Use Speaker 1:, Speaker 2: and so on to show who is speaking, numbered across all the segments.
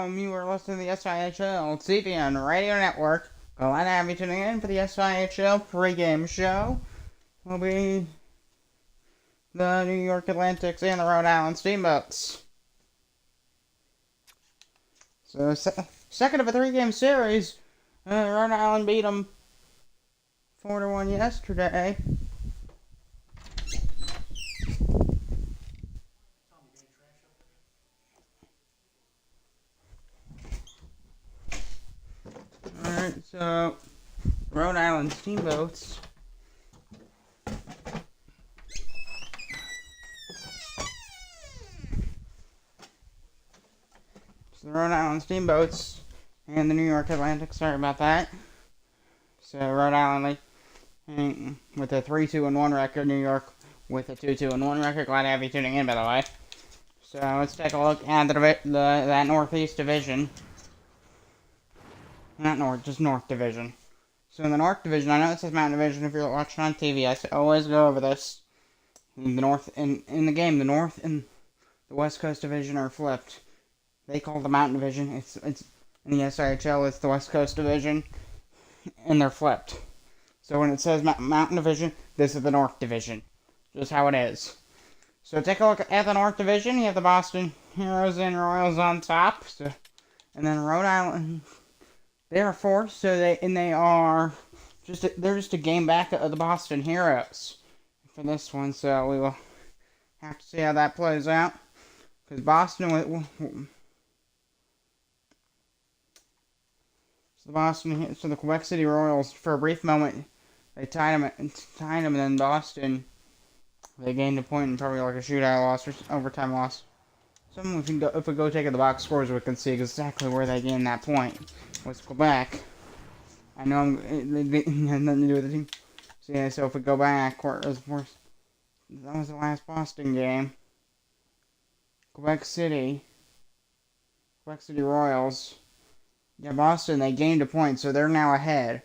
Speaker 1: You are listening to the SIHL TV and Radio Network. Glad to have you tuning in for the SIHL pregame show. Will be the New York Atlantics and the Rhode Island Steamboats. So, second of a three-game series. Rhode Island beat them 4-1 yesterday. Alright, so Rhode Island Steamboats the Rhode Island Steamboats and the New York Atlantic, sorry about that. So Rhode Island with a 3-2-1 record, New York with a 2-2-1 record. Glad to have you tuning in, by the way. So let's take a look at that Northeast Division. Not North, just North Division. So in the North Division, I know it says Mountain Division if you're watching on TV. I always go over this. In the North, in the game, the North and the West Coast Division are flipped. They call it the Mountain Division. It's in the SIHL, it's the West Coast Division, and they're flipped. So when it says Mountain Division, this is the North Division. Just how it is. So take a look at the North Division. You have the Boston Heroes and Royals on top. So, and then Rhode Island, they are fourth. So they're just a game back of the Boston Heroes for this one. So we will have to see how that plays out. Because Boston so the Quebec City Royals, for a brief moment, they tied them, and then Boston, they gained a point and probably like a shootout loss or overtime loss. So if we go take the box scores, we can see exactly where they gained that point. Was Quebec. I know it had nothing to do with the team. So yeah, so if we go back, that was the last Boston game. Quebec City Royals. Yeah, Boston, they gained a point, so they're now ahead.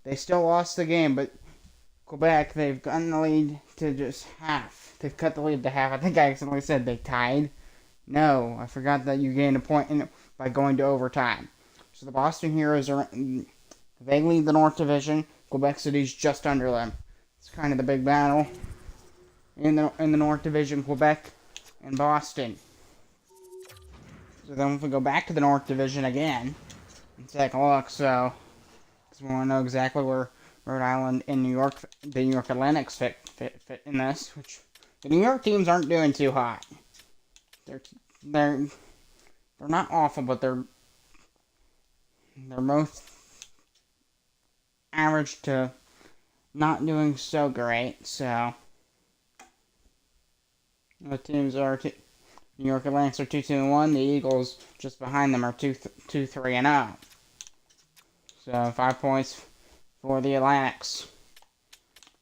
Speaker 1: They still lost the game, but Quebec, they've gotten the lead to just half. They've cut the lead to half. I think I accidentally said they tied. No, I forgot that you gained a point by going to overtime. So the Boston Heroes they lead the North Division. Quebec City's just under them. It's kind of the big battle in the North Division, Quebec and Boston. So then if we go back to the North Division again, and take a look, so because we want to know exactly where Rhode Island and the New York Atlantics fit in this, which the New York teams aren't doing too hot. They're not awful, but they're both average to not doing so great. So the teams are New York Atlantics are 2-2-1. The Eagles just behind them are 2-3-0. So 5 points for the Atlantics.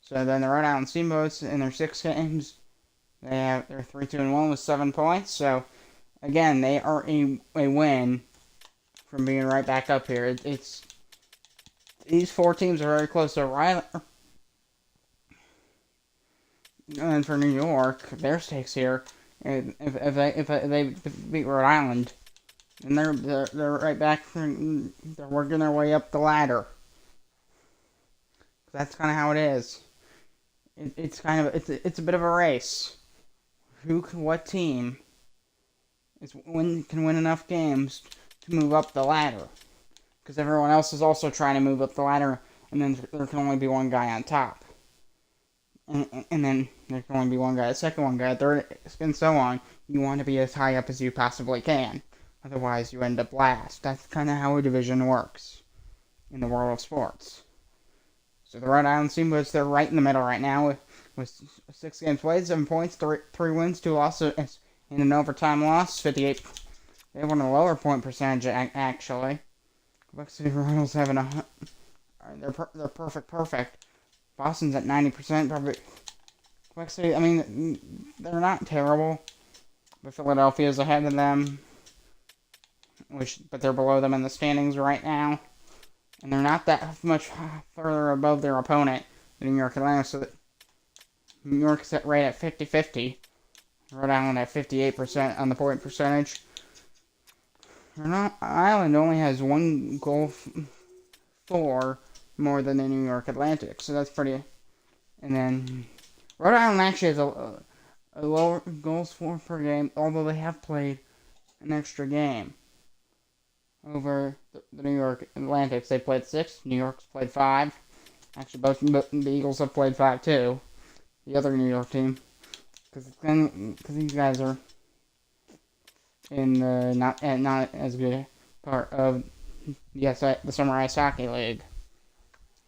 Speaker 1: So then the Rhode Island Steamboats in their 6 games, they're 3-2-1 with 7 points. So again, they are a win from being right back up here. These 4 teams are very close to Rhode Island. And for New York, their stakes here, if they beat Rhode Island, and they're right back. They're working their way up the ladder. That's kind of how it is. It's a bit of a race. What team can win enough games to move up the ladder? Because everyone else is also trying to move up the ladder, and then there can only be one guy on top. And then there can only be one guy, a second one guy, a third, and so on. You want to be as high up as you possibly can. Otherwise, you end up last. That's kind of how a division works in the world of sports. So the Rhode Island Steamboats, they're right in the middle right now with 6 games played, 7 points, 3 wins, 2 losses, and an overtime loss, 58. They have one of the lower point percentage, actually. Quebec City Royals having they're perfect. Boston's at 90%, probably. Quebec City, I mean, they're not terrible, but Philadelphia's ahead of them, but they're below them in the standings right now, and they're not that much further above their opponent, the New York Atlantic, so that New York's right at 50-50, Rhode Island at 58% on the point percentage. Rhode Island only has one Gulf 4 more than the New York Atlantic, so that's pretty. And then Rhode Island actually has a lower goals for per game, although they have played an extra game over the New York Atlantics. They played 6. New York's played 5. Actually, both the Eagles have played 5 too. The other New York team, because these guys are in the not as good part of the Summer Ice Hockey League.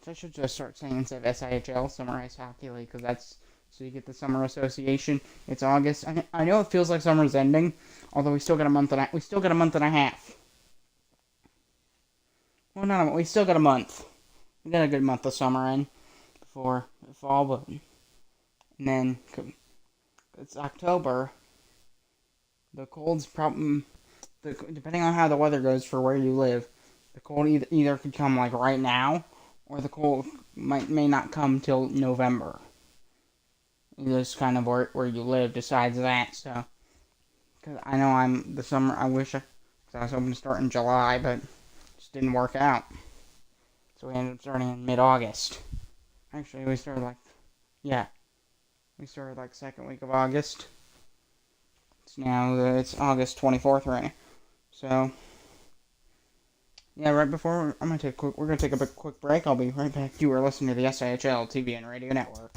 Speaker 1: So I should just start saying instead of SIHL, Summer Ice Hockey League, because that's so you get the Summer Association. It's August. I know it feels like summer's ending, although we still got a month and a half. Well, no, we still got a month. We got a good month of summer in before fall, but and then it's October. The cold's problem, depending on how the weather goes for where you live, the cold either could come like right now, or the cold may not come till November. Just kind of where you live decides that. So, because I know the summer. I wish because I was hoping to start in July, but it just didn't work out. So we ended up starting in mid-August. Actually, we started second week of August. It's August 24th right now. So, yeah, right before we're gonna take a quick break. I'll be right back. You are listening to the SIHL TV and Radio Network.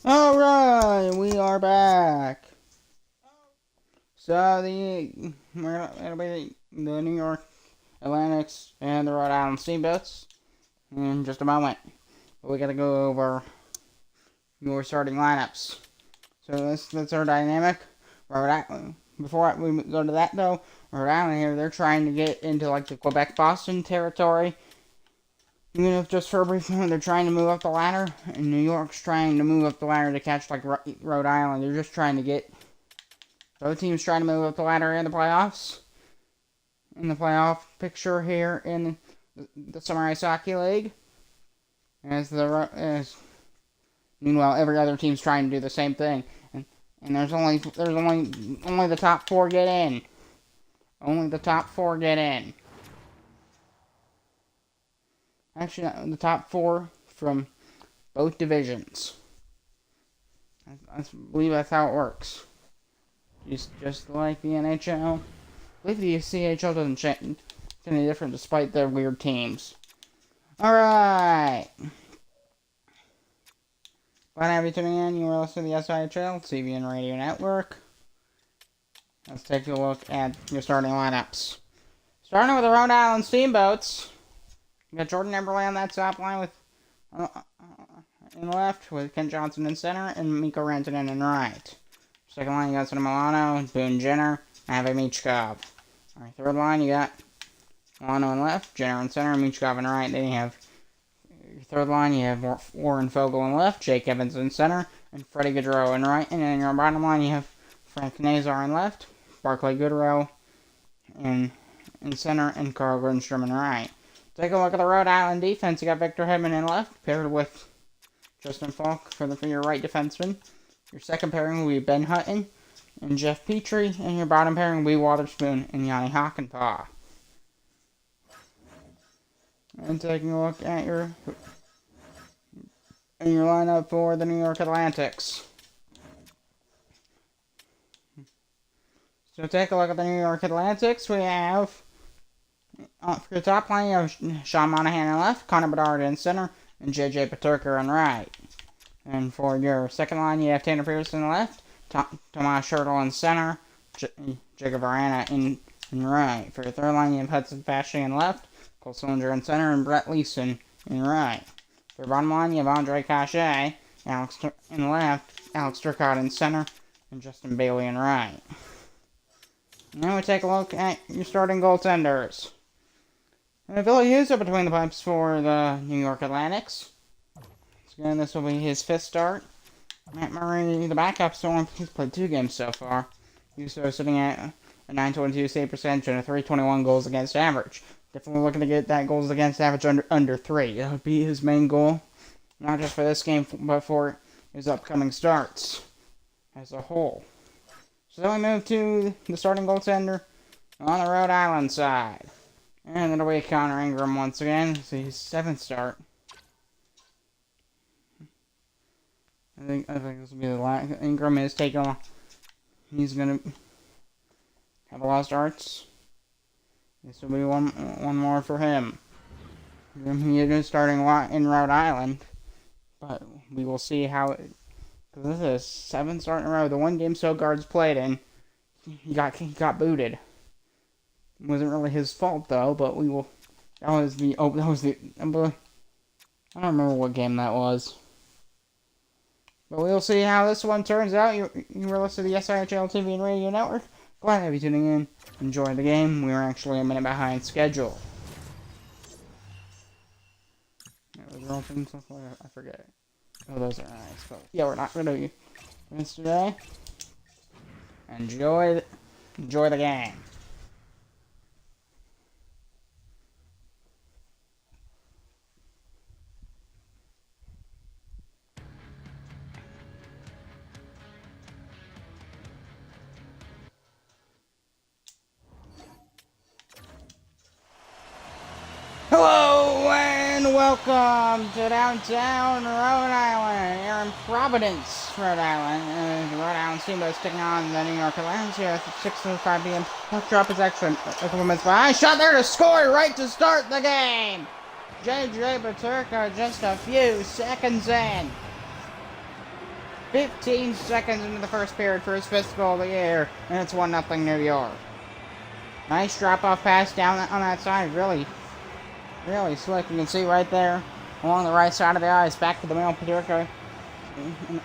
Speaker 1: Alright, we are back. So it'll be the New York Atlantics and the Rhode Island Steamboats in just a moment. But we gotta go over your starting lineups. So that's our dynamic. Rhode Island. Before we go to that though, Rhode Island here, they're trying to get into like the Quebec-Boston territory. Even if just for a brief moment, they're trying to move up the ladder, and New York's trying to move up the ladder to catch like Rhode Island. They're just trying to get both teams trying to move up the ladder in the playoffs. In the playoff picture here in the Summer Ice Hockey League, meanwhile every other team's trying to do the same thing, and there's only the top 4 get in. Only the top 4 get in. Actually, the top 4 from both divisions. I believe that's how it works. Just like the NHL. I believe the SIHL doesn't change any different despite their weird teams. Alright. Glad to have you tuning in. You are listening to the SIHL TV and Radio Network. Let's take a look at your starting lineups. Starting with the Rhode Island Steamboats. You got Jordan Eberle on that top line with in left, with Ken Johnson in center, and Mikko Rantanen in right. Second line, you got Sonny Milano, Boone Jenner, and Ave Michkov. Alright, third line, you got Milano in left, Jenner in center, and Michkov in right. Then you have your third line, you have Warren Fogle in left, Jake Evans in center, and Freddie Gaudreau in right. And then your bottom line, you have Frank Nazar in left, Barclay Goodrow in center, and Carl Grundstrom in right. Take a look at the Rhode Island defense. You got Victor Hedman in left, paired with Justin Falk for your right defenseman. Your second pairing will be Ben Hutton and Jeff Petrie, and your bottom pairing will be Waterspoon and Yanni Hakanpää. And taking a look at your lineup for the New York Atlantics. So take a look at the New York Atlantics. We have, for your top line, you have Sean Monahan in left, Connor Bedard in center, and J.J. Peterka on right. And for your second line, you have Tanner Pearson in left, Tomas Hertl in center, Jacob Arana in right. For your third line, you have Hudson Fashy in left, Cole Sillinger in center, and Brett Leeson in right. For your bottom line, you have Andre Cachet in left, Alex Turcotte in center, and Justin Bailey in right. Now we take a look at your starting goaltenders. Billy Hughes up between the pipes for the New York Atlantics. So again, this will be his fifth start. Matt Murray, the backup, he's played 2 games so far. He's sitting at a .922 save percentage and a .321 goals against average. Definitely looking to get that goals against average under 3. That would be his main goal, not just for this game, but for his upcoming starts as a whole. So then we move to the starting goaltender on the Rhode Island side. And it'll be Connor Ingram once again. This is his 7th start. I think this will be the last. Ingram is taking on. He's gonna have a lot of starts. This will be one more for him. He is starting in Rhode Island, but we will see how it. Because this is 7th start in a row. The one game Sogard's played in, he got booted. It wasn't really his fault though, but we will. I don't remember what game that was. But we'll see how this one turns out. You were listening to the SIHL TV and Radio Network. Glad to have you tuning in. Enjoy the game. We are actually a minute behind schedule. I forget. Oh, those are nice. But yeah, we're not gonna do this today. Enjoy the game. Hello and welcome to downtown Rhode Island. Here in Providence, Rhode Island. The Rhode Island Steamboats taking on the New York Atlantics here at 6:05 p.m. Puck drop is actually a couple minutes behind. Shot there to score right to start the game. J.J. Peterka just a few seconds in. 15 seconds into the first period for his 5th goal of the year, and it's 1-0 New York. Nice drop-off pass down on that side, really slick. You can see right there along the right side of the ice, back to the middle. Peterka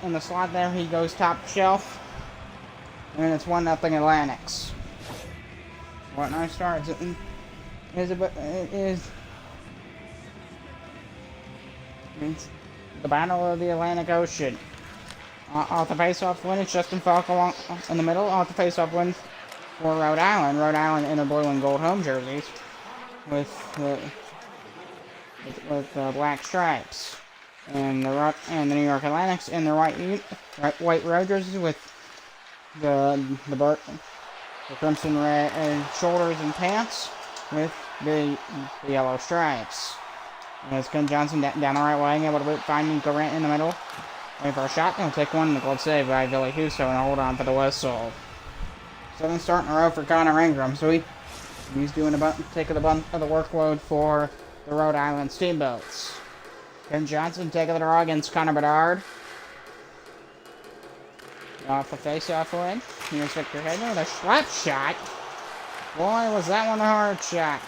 Speaker 1: in the slot there. He goes top shelf, and it's 1-0 Atlantics. What nice start! It's the Battle of the Atlantic Ocean. Off the face-off win, it's Justin Falk along in the middle. Off the face-off win for Rhode Island. Rhode Island in their blue and gold home jerseys with black stripes, and the New York Atlantics in their white road jerseys with the crimson red shoulders and pants with the yellow stripes. And it's Ken Johnson down the right wing, able to find Nico Rant in the middle. Wait for a shot. He'll take one. The glove save by Billy Huso and hold on for the whistle. 7 start in a row for Connor Ingram. So he's doing taking the brunt of the workload for the Rhode Island Steamboats. Ken Johnson taking the draw against Connor Bedard. Off the face-off win. Here's Victor Hedman with a slap shot. Boy, was that one a hard shot.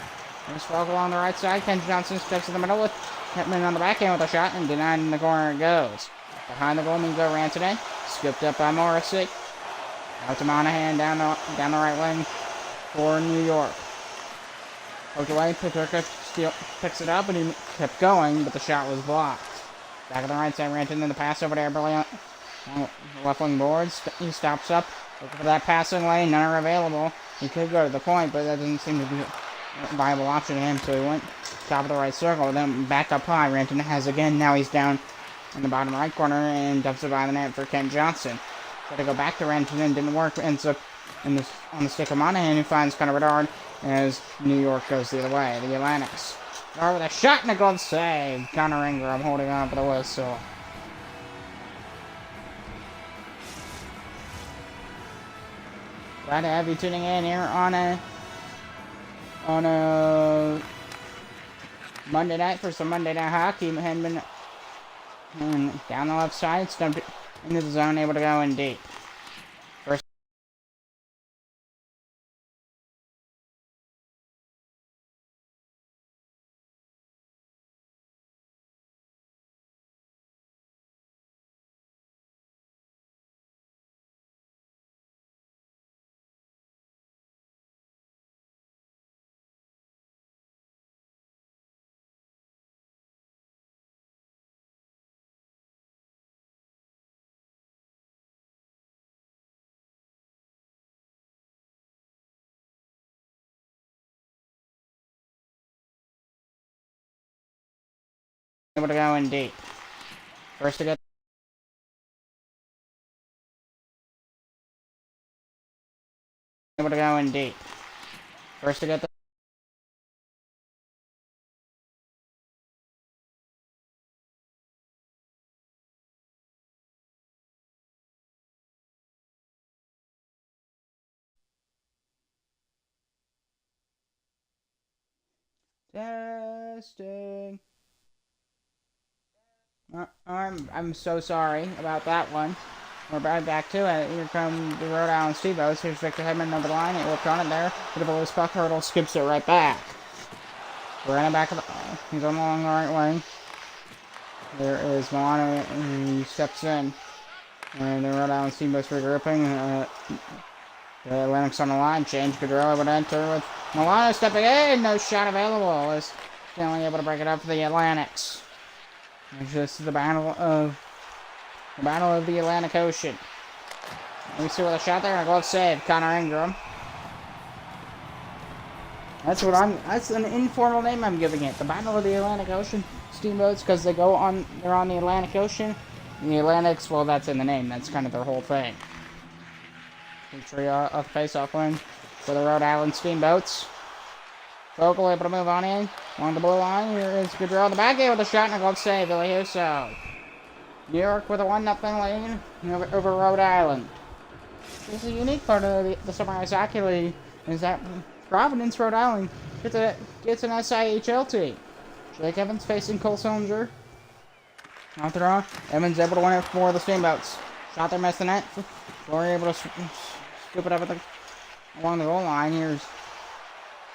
Speaker 1: There's Falk along the right side. Ken Johnson steps in the middle with Hedman on the backhand with a shot, and denied in the corner it goes. Behind the goal, Mingo Rantanen. Scooped up by Morrissey. Out to Monahan down the right wing for New York. Poked away, Peterka picks it up, and he kept going, but the shot was blocked. Back on the right side, Rantanen, the pass over there, brilliant. Left wing boards, he stops up, looking for that passing lane, none are available. He could go to the point, but that doesn't seem to be a viable option to him, so he went top of the right circle, then back up high. Rantanen has again, now he's down in the bottom right corner and dumps it by the net for Kent Johnson. Tried to go back to Rantanen, didn't work, ends up on the stick of Monahan, who finds Connor Bedard as New York goes the other way. The Atlantics are with a shot and a glove save. Connor Ingram holding on for the whistle. Glad to have you tuning in here on a Monday night for some Monday Night Hockey. Hedman and down the left side, stumped into the zone, able to go in deep. First able to go in deep. First to get able to go in deep. First to get the testing. I'm so sorry about that one. We're right back to it. Here come the Rhode Island Steamboats. Here's Victor Hedman over the line. It worked on it there. Bit of a loose puck hurdle. Skips it right back. We're in the back of the... he's on the long right wing. There is Milano. He steps in. And the Rhode Island Steamboats regrouping. The Atlantics on the line. Change Gaudreau would enter with Milano stepping in. No shot available. Is only able to break it up for the Atlantics. It's just the battle of the Atlantic Ocean. Let me see what a shot there and a glove save. Connor Ingram. That's an informal name I'm giving it. The Battle of the Atlantic Ocean Steamboats, because they're on the Atlantic Ocean. And the Atlantics, well, that's in the name. That's kind of their whole thing. Victory off face-off win for the Rhode Island Steamboats. Fogle able to move on in. Along the blue line, here is Gaudreau. The back end with a shot and a glove save. Billy Huso. New York with a 1-0 lead over Rhode Island. This is a unique part of the Summer Ice Hockey League, is that Providence, Rhode Island, gets an SIHL team. Jake Evans facing Cole Sillinger. Off the draw. Evans able to win it for the Steamboats. Shot there, missed the net. Flory able to scoop it up along the goal line. Here's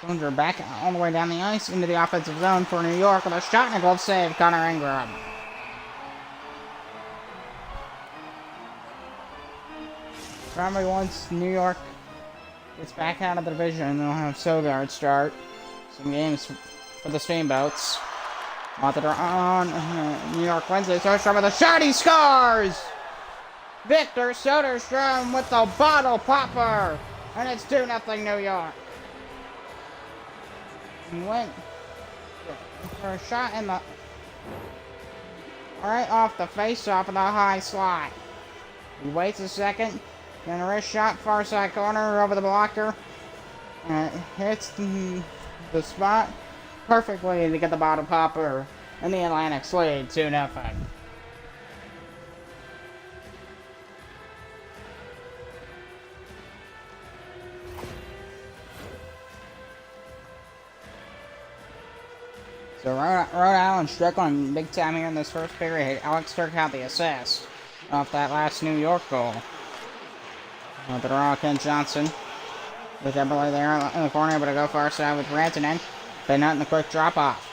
Speaker 1: Sillinger back all the way down the ice into the offensive zone for New York with a shot and a glove save. Connor Ingram. Probably once New York gets back out of the division, they'll have Sogard start some games for the Steamboats. Off the draw on New York Wednesday. Soderstrom with a shot. He scores! Victor Soderstrom with the bottle popper. And it's 2-0 New York. He went for a shot in the... right off the face-off of the high slot. He waits a second. Then a wrist shot, far side corner, over the blocker. And it hits the spot perfectly to get the bottle popper. And the Atlantics lead 2-0. So Rhode Island struggling big time here in this first period. Alex Turk had the assist off that last New York goal. The draw, Ken Johnson with Eberle there in the corner, able to go far side with Rantanen, but not in the quick drop off.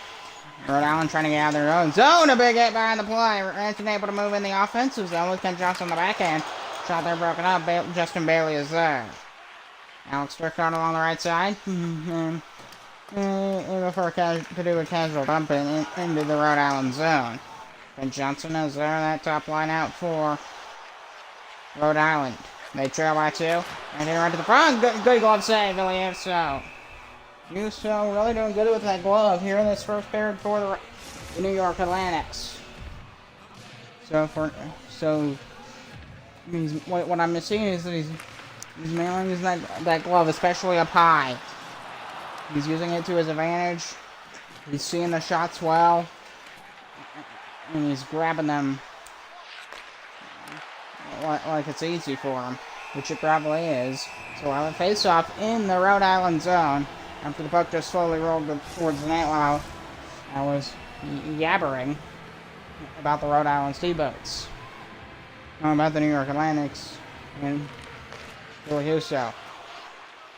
Speaker 1: Rhode Island trying to get out of their own zone. A big hit behind the play. Rantanen able to move in the offensive zone with Ken Johnson on the backhand. Shot there broken up. Justin Bailey is there. Alex Turk out along the right side. Able to do a casual dump into the Rhode Island zone. Ken Johnson is there. That top line out for Rhode Island. They trail by 2. And then right to the front. Good glove save, Billy Husso. Husso really doing good with that glove here in this first period for the New York Atlantics. What I'm seeing is that he's mainly using that glove, especially up high. He's using it to his advantage. He's seeing the shots well. And he's grabbing them like it's easy for him, which it probably is. So we'll have a face-off in the Rhode Island zone after the puck just slowly rolled towards the net while I was yabbering about the Rhode Island Steamboats. About the New York Atlantics and Billy Husso.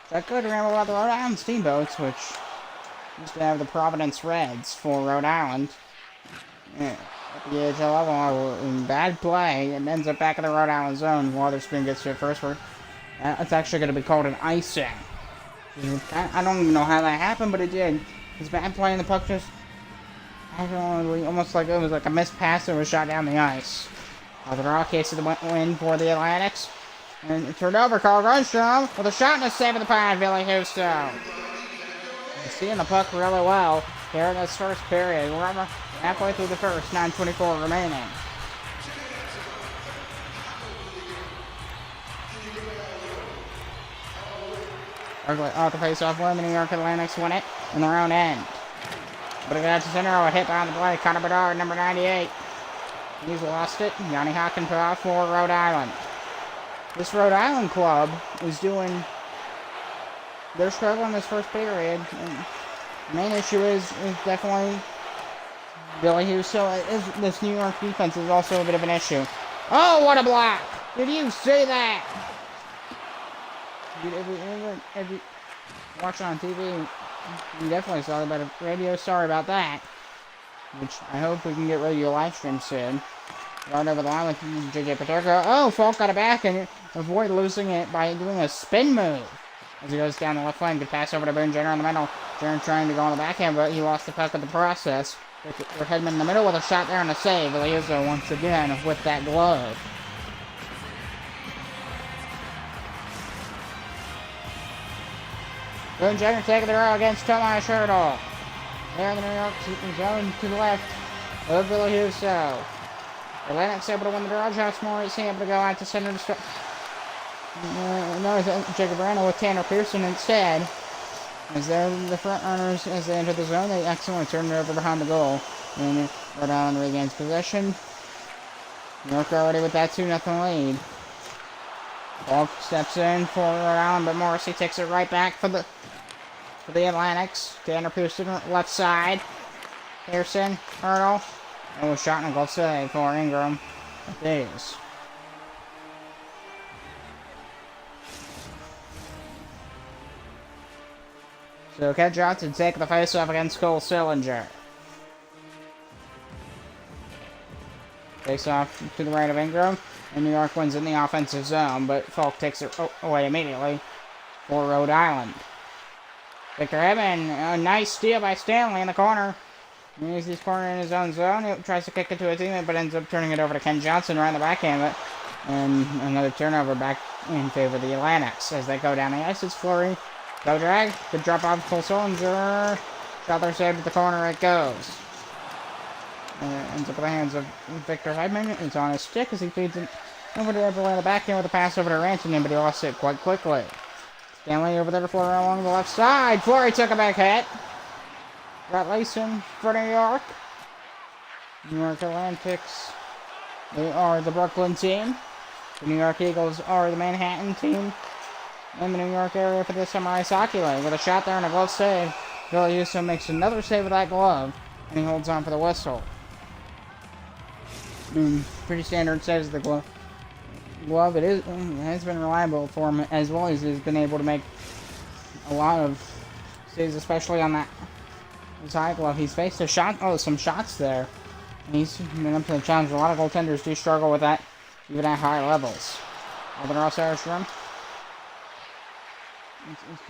Speaker 1: So I could ramble about the Rhode Island Steamboats, which used to have the Providence Reds for Rhode Island. Yeah. At the SIHL level, in bad play, and ends up back in the Rhode Island zone. Waterspoon gets to it first. It's actually going to be called an icing. I don't even know how that happened, but it did. It's bad play, and the puck just almost like it was like a missed pass that was shot down the ice. The draw case of the win for the Atlantics. And it turned over. Carl Grunstrom with a shot and a save of the pine. Billy Husso. Seeing the puck really well here in this first period. We're halfway through the first, 9:24 remaining. Off the face-off win, the New York Atlantics win it in their own end. But it got to center, a hit behind the play. Connor Bedard, number 98. He's lost it. Yanni Hockenpah for Rhode Island. This Rhode Island club is doing... They're struggling this first period. And the main issue is definitely Billy Husso. This New York defense is also a bit of an issue. Oh, what a block! Did you see that? If you watch it on TV, you definitely saw it about a radio. Sorry about that. Which I hope we can get radio live stream soon. Right over the line with JJ Paterka. Oh, Falk got it back and avoid losing it by doing a spin move. As he goes down the left lane, good pass over to Boone Jenner in the middle. Jenner trying to go on the backhand, but he lost the puck in the process. We're Hedman in the middle with a shot there and a save. Billy Husso once again with that glove. Boone Jenner taking the row against Tomas Hertl. There in the New York zone to the left of Billy Husso. Atlantic's able to win the draw. Josh Morris able to go out to center to start. No, Jacob Randall with Tanner Pearson instead. As they're the front runners as they enter the zone, they accidentally turn it over behind the goal. And Rhode Island regains possession. New York already with that 2-0 lead. Falk steps in for Rhode Island, but Morrissey takes it right back for the Atlantics. Tanner Pearson left side. Pearson, Hurdle. Oh, shot and a goal save for Ingram. It is. So Ken Johnson taking the face-off against Cole Sillinger. Face-off to the right of Ingram. And New York wins in the offensive zone, but Falk takes it away immediately for Rhode Island. Victor Hedman, a nice steal by Stanley in the corner. He uses his corner in his own zone. He tries to kick it to a teammate, but ends up turning it over to Ken Johnson right in the backhand. And another turnover back in favor of the Atlantics as they go down the ice. It's Fleury. Go drag. Good drop off Cole Sillinger. Shot there saved at the corner. It goes. Ends up in the hands of Victor Hedman. It's on his stick as he feeds it over to Eberle in the backhand with a pass over to Rantanen, but he lost it quite quickly. Stanley over there to Fleury along the left side. Fleury took a back hit. Got Layson for New York. New York Atlantics. They are the Brooklyn team. The New York Eagles are the Manhattan team. In the New York area for the Summer Ice Hockey League. With a shot there and a glove save. Billy Husso makes another save with that glove. and he holds on for the whistle. I mean, pretty standard saves the glove. It has been reliable for him, as well as he's been able to make a lot of saves, especially on that side glove. He's faced some shots there, and he's been up to the challenge. A lot of goaltenders do struggle with that, even at high levels. But also Airstrom.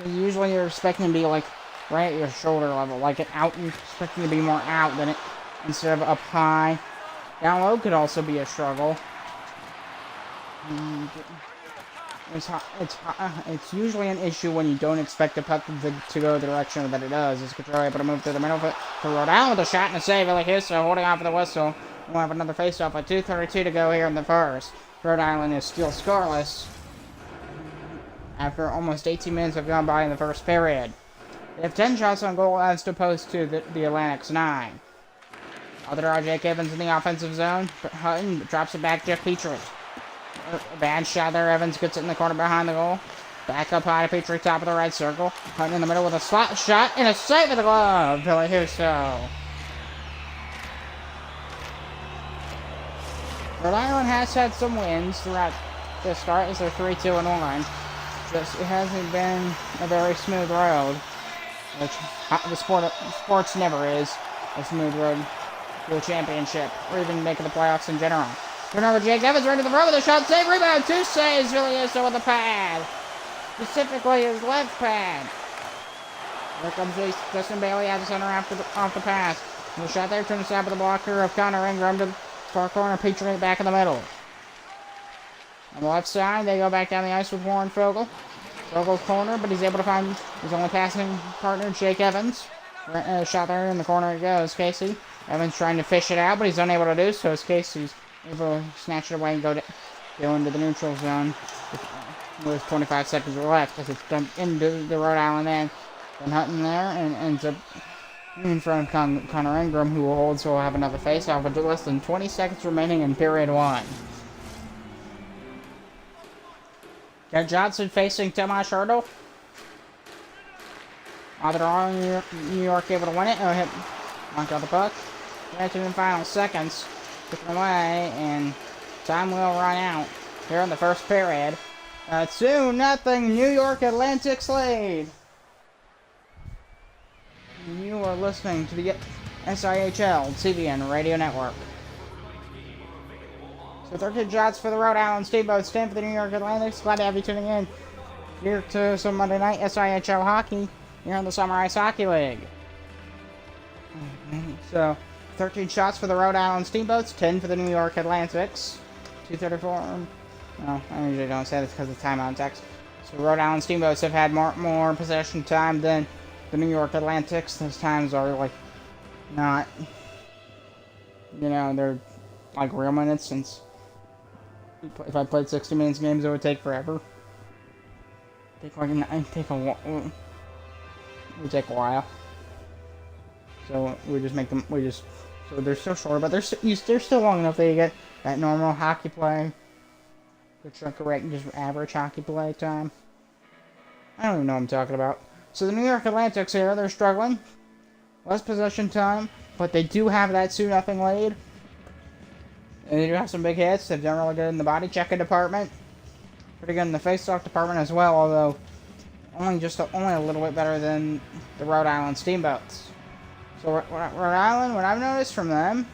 Speaker 1: Usually you're expecting to be like right at your shoulder level, like it out. You're expecting to be more out than it instead of up high. Down low could also be a struggle. It's usually an issue when you don't expect the puck to go the direction that it does. Is Control able to move through the middle for Rhode Island with a shot and a save? Like his, so holding on for the whistle. We'll have another face-off with 2:32 to go here in the first. Rhode Island is still scoreless after almost 18 minutes have gone by in the first period. They have 10 shots on goal as opposed to the Atlantic's 9. Other Jake Evans in the offensive zone. Hutton drops it back to Jeff Petrie. A bad shot there. Evans gets it in the corner behind the goal. Back up high to Petrie, top of the right circle. Hutton in the middle with a slot shot and a save with the glove. Billy Husso. Rhode Island has had some wins throughout the start as they're 3-2-1. Just it hasn't been a very smooth road, which the sports never is a smooth road to a championship or even making the playoffs in general. Turnover, Jake Evans right to the front with a shot, save, rebound, 2 saves, Billy Husso with the pad. Specifically his left pad. Here comes Justin Bailey out of center off the pass. And the shot there turns aside with the blocker of Connor Ingram to the far corner, Petrie back in the middle. On the left side, they go back down the ice with Warren Fogle. Fogle's corner, but he's able to find his only passing partner, Jake Evans. Shot there in the corner it goes, Casey. Evans trying to fish it out, but he's unable to do so as Casey's able to snatch it away and go into the neutral zone with 25 seconds left as it's dumped into the Rhode Island end. And Hutton there and ends up in front of Connor Ingram, who will hold, so we'll have another face-off with less than 20 seconds remaining in period 1. Got Johnson facing Tomas Hertl. Either New York able to win it or hit knocked out the puck. Right to the final seconds. Taken away, and time will run out here in the first period. 2-0 New York Atlantic's lead. You are listening to the SIHL TVN Radio Network. So 13 shots for the Rhode Island Steamboats, 10 for the New York Atlantics. Glad to have you tuning in here to some Monday night SIHL hockey here in the Summer Ice Hockey League. So 13 shots for the Rhode Island Steamboats, 10 for the New York Atlantics. 2:34. No, I usually don't say this because of timeout text. So Rhode Island Steamboats have had more possession time than the New York Atlantics. Those times are like not, they're like real minutes, since if I played 60 minutes games, it would take forever. It would take a while. So we just make them. So they're still short, but they're still long enough that you get that normal hockey play. Good chunk of just average hockey play time. I don't even know what I'm talking about. So the New York Atlantics here, they're struggling. Less possession time, but they do have that 2-0 lead. And they do have some big hits. They've done really good in the body checking department. Pretty good in the face-off department as well, although only a little bit better than the Rhode Island Steamboats. So Rhode Island, what I've noticed from them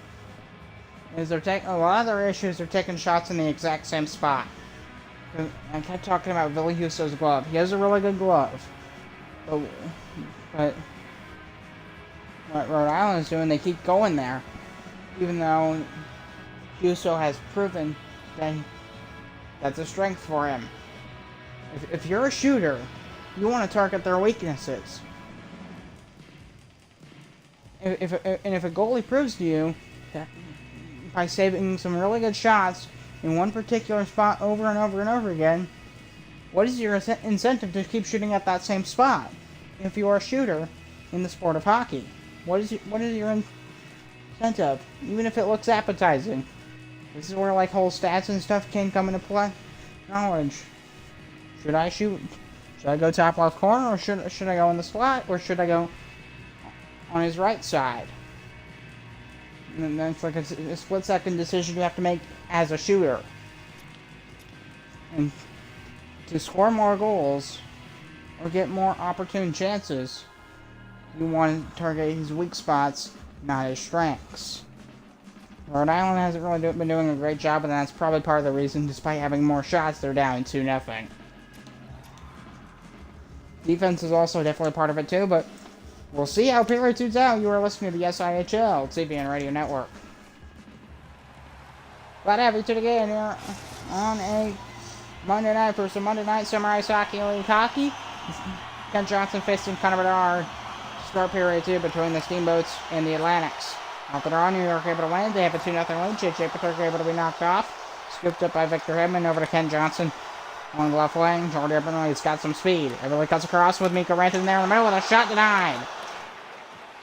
Speaker 1: is they're taking a lot of their issues. They're taking shots in the exact same spot. I kept talking about Billy Husso's glove. He has a really good glove, but what Rhode Island is doing, they keep going there, even though Husso has proven that that's a strength for him. If you're a shooter, you want to target their weaknesses. If a goalie proves to you that by saving some really good shots in one particular spot over and over and over again, what is your incentive to keep shooting at that same spot? If you are a shooter in the sport of hockey, what is your incentive? Even if it looks appetizing. This is where like whole stats and stuff can come into play. Knowledge. Should I shoot? Should I go top left corner, or should I go in the slot, or should I go on his right side? And then it's like a split-second decision you have to make as a shooter. And to score more goals or get more opportune chances, you want to target his weak spots, not his strengths. Rhode Island hasn't really been doing a great job, and that's probably part of the reason. Despite having more shots, they're down 2-0. Defense is also definitely part of it too, but we'll see how period 2's out. You are listening to the SIHL TV and Radio Network. Glad to have you tuned again here on a Monday night for some Monday Night Summer Ice Hockey League hockey. Ken Johnson facing Connor Bedard. Start period 2 between the Steamboats and the Atlantics. After they're on, New York able to win. They have a 2-0 lead. J.J. Peterka able to be knocked off. Scooped up by Victor Hedman over to Ken Johnson on the left wing. Jordy Eberle's got some speed. Eberle cuts across with Mikko Rantanen there in the middle with a shot denied.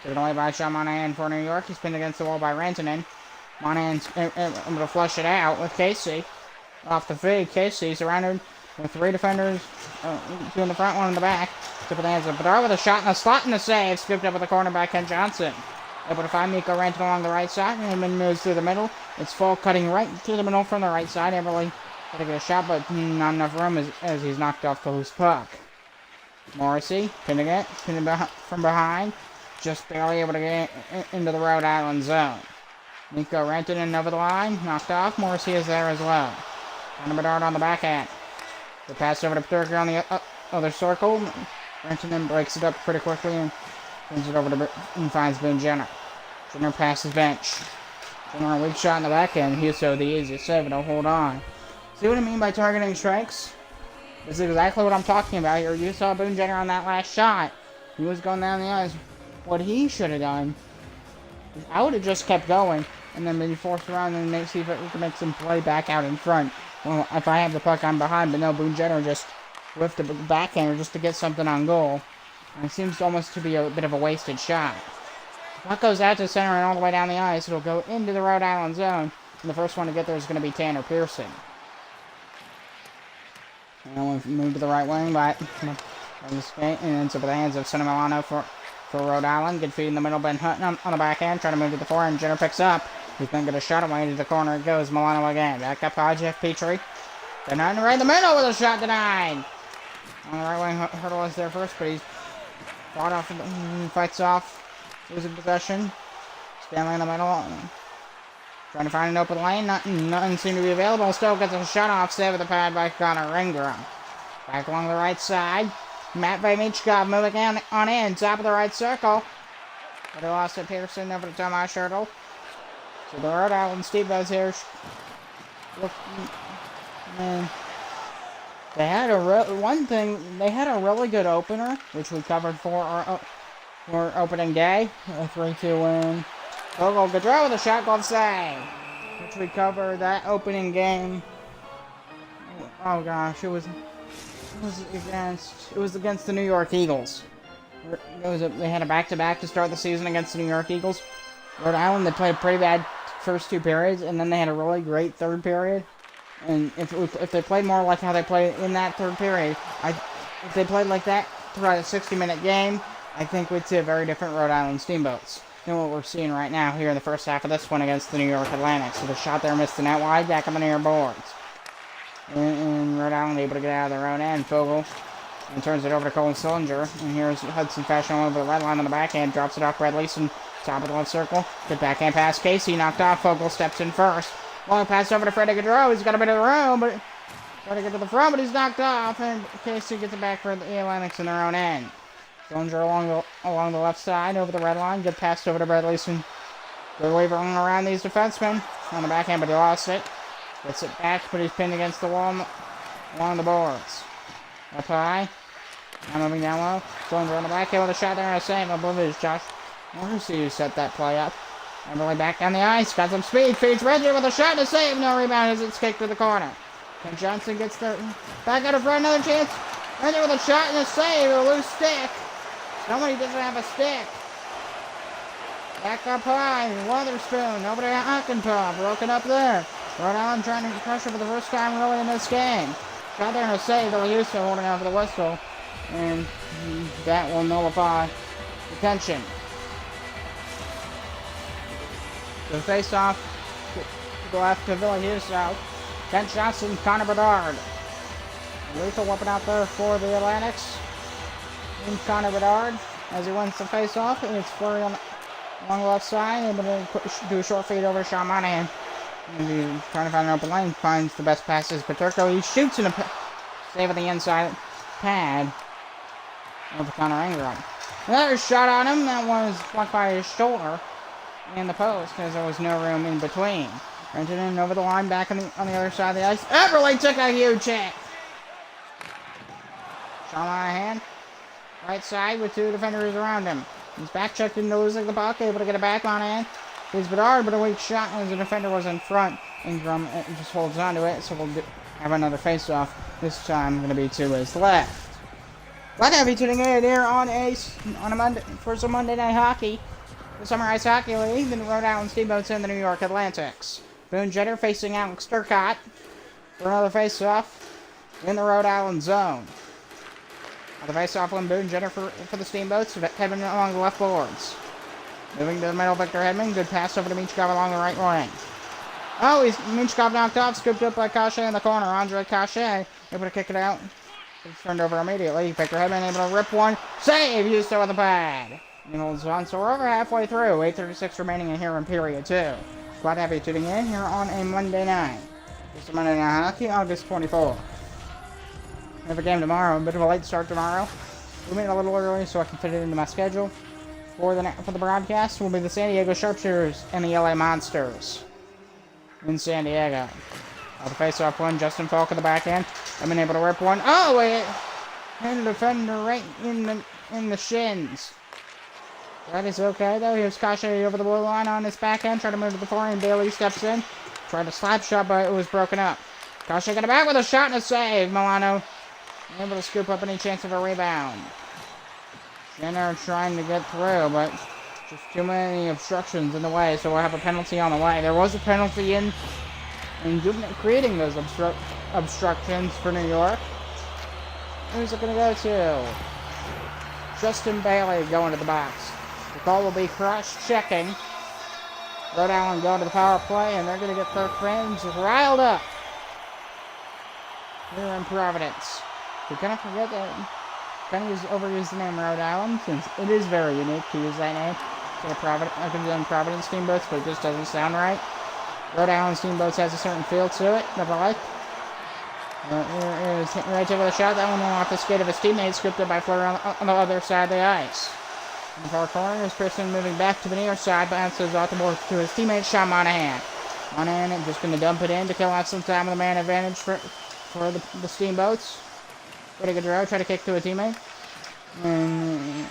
Speaker 1: Taken away by Sean Monahan for New York. He's pinned against the wall by Rantanen. Monahan's able to flush it out with Casey. Off the feed, Casey surrounded with 3 defenders. 2 in the front, 1 in the back. Tip of the hands of Bedard with a shot in the slot and a save. Scooped up with the corner by Ken Johnson. Able to find Mikko Rantanen along the right side. And then moves through the middle. It's full cutting right to the middle from the right side. Eberle got to get a shot, but not enough room as he's knocked off the loose puck. Morrissey pinning it from behind. Just barely able to get into the Rhode Island zone. Mikko Rantanen over the line. Knocked off. Morrissey is there as well. Connor Bedard on the backhand. The pass over to Peterka on the other circle. Rantanen breaks it up pretty quickly and turns it over to and finds Boone Jenner. Jenner passes bench. Jenner a weak shot in the backhand. He's so the easiest save, and he'll hold on. See what I mean by targeting strikes? This is exactly what I'm talking about here. You saw Boone Jenner on that last shot. He was going down the ice. What he should have done, I would have just kept going and then maybe forced around and see if we can make some play back out in front. Well, if I have the puck, I'm behind, but no, Boone Jenner just whiffed a backhander just to get something on goal. And it seems almost to be a bit of a wasted shot. The puck goes out to center and all the way down the ice. It'll go into the Rhode Island zone. And the first one to get there is going to be Tanner Pearson. And we'll move to the right wing, but and ends up with the hands of Sonny Milano for Rhode Island. Good feed in the middle, Ben Hutton on the backhand, trying to move to the forehand. Jenner picks up. He's going to get a shot away into the corner. It goes Milano again. Back up by Jeff Petrie. Ben Hutton right in the middle with a shot denied. On the right wing, Hurdle is there first, but he's fought off. He fights off, losing possession. Stanley in the middle, trying to find an open lane. Nothing seemed to be available. Still gets a shot off. Save with the pad by Connor Ringram. Back along the right side. Matt Vaymichkov moving on in. Top of the right circle. But he lost it. Peterson over to Tomas Hertl. So the Rhode Island Steamboats here. Look, man. They had they had a really good opener, which we covered for opening day. A 3-2 win. Vogel Gaudreau with a shot glove save, which we covered that opening game. Oh gosh, it was against the New York Eagles. They had a back-to-back to start the season against the New York Eagles. Rhode Island, they played a pretty bad first 2 periods, and then they had a really great third period. And if they played more like how they played in that third period, if they played like that throughout a 60-minute game, I think we'd see a very different Rhode Island Steamboats than what we're seeing right now here in the first half of this one against the New York Atlantics. So the shot there missed the net wide, back on the near boards. And Rhode Island able to get out of their own end. Fogel and turns it over to Colin Sillinger. And here's Hudson Fashion over the red line on the backhand, drops it off Brad Leeson, top of the left circle. Good backhand pass. Casey knocked off. Fogel steps in first. Long pass over to Freddie Gaudreau. He's got a bit of room, but trying to get to the front, but he's knocked off. And Casey gets it back for the Atlantics in their own end. Sillinger along the left side over the red line. Good pass over to Brad Leeson. Good wavering around these defensemen on the backhand, but he lost it. Gets it back, but he's pinned against the wall along the boards. Up high. Now moving down low. Sillinger on the backhand with a shot there and a save. I believe it was Josh Morrissey who set that play up. Eberle back down the ice. Got some speed. Feeds Reggie with a shot and a save. No rebound as it's kicked to the corner. Ken Johnson gets the back out of front. Another chance. Reggie with a shot and a save. A loose stick. Somebody doesn't have a stick. Back up high. Witherspoon over to Hockenpop. Broken up there. Rhode Island trying to pressure for the first time really in this game. Shot there and a save. Houston holding out for the whistle. And that will nullify detention. The face-off to the left to Billy Huso. Kent Johnson, Connor Bedard. Lethal weapon out there for the Atlantics. And Connor Bedard, as he wins the face-off, and it's Flurry along the left side, able to do a short feed over to Sean Monahan. And he's trying to find an open lane, finds the best passes. Paterko, he shoots in a save on the inside pad over Connor Ingram. Another shot on him, that was blocked by his shoulder and the post, because there was no room in between. Rented in over the line, back on the other side of the ice. Everly took a huge hit. Sean Monahan, right side with two defenders around him. He's back checked into losing the puck, able to get it back on in. He's Bedard, but a weak shot as the defender was in front. Ingram just holds on to it, so we'll have another face-off. This time going to be to his left. Glad to have you tuning in here on a Monday for some Monday Night Hockey. The Summer Ice Hockey League, the Rhode Island Steamboats and the New York Atlantics. Boone Jenner facing Alex Turcotte for another face-off in the Rhode Island zone. The face-off on Boone Jenner for the Steamboats, Hedman along the left boards. Moving to the middle, Victor Hedman. Good pass over to Michkov along the right wing. Oh, Michkov knocked off, scooped up by Cachet in the corner. Andre Cachet able to kick it out. It's turned over immediately. Victor Hedman able to rip one. Save! Huso with the pad. And holds on, so we're over halfway through. 8:36 remaining in here in period 2. Glad to have you tuning in here on a Monday night. This is Monday Night Hockey, August 24th. We have a game tomorrow, a bit of a late start tomorrow. We made it a little early so I can fit it into my schedule. For the broadcast will be the San Diego Sharpshooters and the LA Monsters in San Diego. The face-off one, Justin Falk at the back end. I've been able to rip one. Oh, it hit a defender right in the shins. That is okay, though. Here's Cachet over the blue line on his backhand. Trying to move to the forehand. Bailey steps in. Tried a slap shot, but it was broken up. Cachet got it back with a shot and a save. Milano able to scoop up any chance of a rebound. Jenner trying to get through, but just too many obstructions in the way, so we'll have a penalty on the way. There was a penalty in creating those obstructions for New York. Who's it going to go to? Justin Bailey going to the box. The call will be cross-checking. Rhode Island going to the power play, and they're going to get their fans riled up here in Providence. We kind of forget that, kind of overuse the name Rhode Island, since it is very unique to use that name. I could have done Providence Steamboats, but it just doesn't sound right. Rhode Island Steamboats has a certain feel to it that I like. Here's right over the shot. That one went off the skate of his teammate, scripted by Fleur on the other side of the ice. In the far corner is Pearson moving back to the near side, bounces off the board to his teammate, Sean Monahan. Monahan just going to dump it in to kill out some time with a man advantage for the Steamboats. Pretty good draw, try to kick to a teammate. And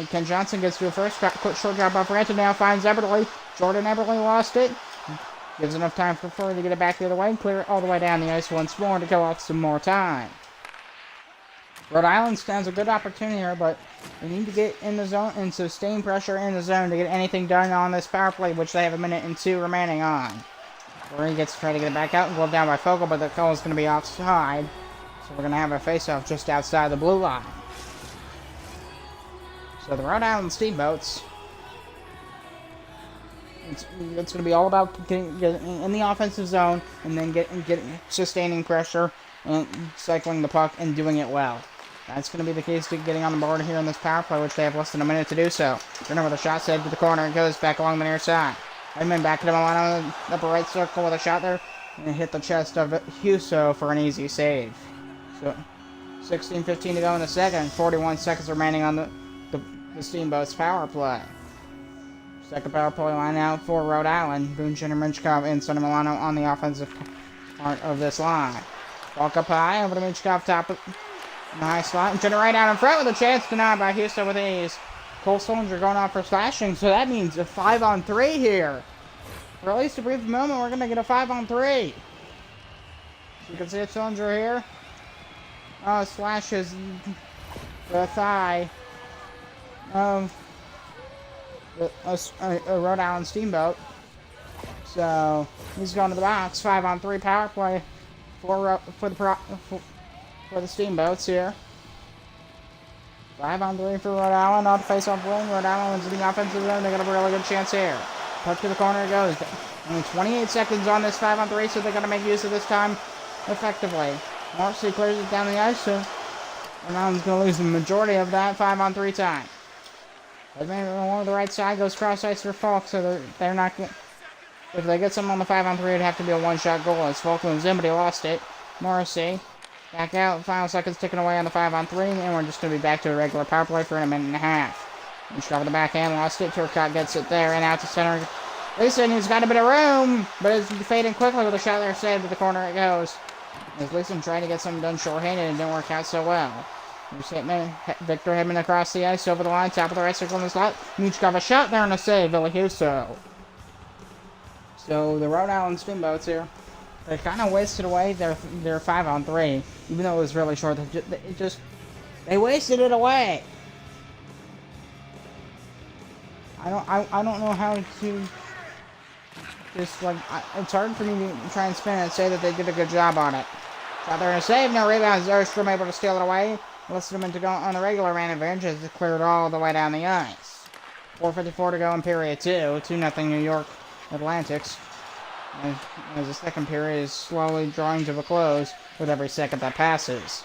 Speaker 1: Ken Johnson gets to a first, quick short drop off Ranton, now finds Eberle. Jordan Eberle lost it. Gives enough time for Fleur to get it back the other way and clear it all the way down the ice once more to kill off some more time. Rhode Island stands a good opportunity here, but they need to get in the zone and sustain pressure in the zone to get anything done on this power play, which they have 1 minute and 2 remaining on. Fleur gets to try to get it back out and glove down by Fogel, but the call is going to be offside. So we're going to have a face-off just outside the blue line. So the Rhode Island Steamboats, it's going to be all about getting in the offensive zone and then getting sustaining pressure and cycling the puck and doing it well. That's going to be the case to getting on the board here in this power play, which they have less than 1 minute to do so. Turner with a shot saved to the corner and goes back along the near side. Redmond back to the line on the upper right circle with a shot there and hit the chest of Huso for an easy save. So 16:15 to go in the second. 41 seconds remaining on the Steamboats power play. Second power play line out for Rhode Island. Boone, Jenner, Minchkov, and Sonny Milano on the offensive part of this line. Walk up high over to Minchkov, top of the high slot. And Jenner right out in front with a chance denied by Huso with ease. Cole Solinger going off for slashing, so that means a 5-on-3 here. For at least a brief moment, we're going to get a 5-on-3. So you can see Solinger here. Slashes the thigh of a Rhode Island Steamboat. So he's going to the box. 5-on-3 power play for the Steamboats here. 5-on-3 for Rhode Island. Off the face-off wing. Rhode Island wins the offensive zone. They got a really good chance here. Puck to the corner it goes. Only 28 seconds on this 5-on-3, so they're going to make use of this time effectively. Morrissey clears it down the ice, so Rhode Island's going to lose the majority of that 5-on-3 time. But maybe along the right side goes cross ice for Falk, so they're not going. If they get something on the 5-on-3, it'd have to be a one-shot goal. As Falk was in, but he lost it. Morrissey back out. Final seconds ticking away on the 5-on-3, and we're just going to be back to a regular power play for a minute and a half. He's over the backhand, lost it. Turcotte gets it there and out to center. Leeson, he's got a bit of room, but is fading quickly with a shot there saved to the corner it goes. As Leeson trying to get something done short-handed and didn't work out so well. Here's Victor Hedman across the ice, over the line, top of the right circle in the slot. Michkov a shot there and a save, Villahuso. So the Rhode Island Steamboats here, they kind of wasted away their 5-on-3, even though it was really short. They wasted it away. I don't know how to just it's hard for me to try and spin it and say that they did a good job on it. Shot there and a save, no rebounds. Zerstrom able to steal it away. Listed him to go on the regular man advantage as it cleared all the way down the ice. 4:54 to go in period 2. 2-0 New York Atlantics. As the second period is slowly drawing to a close with every second that passes.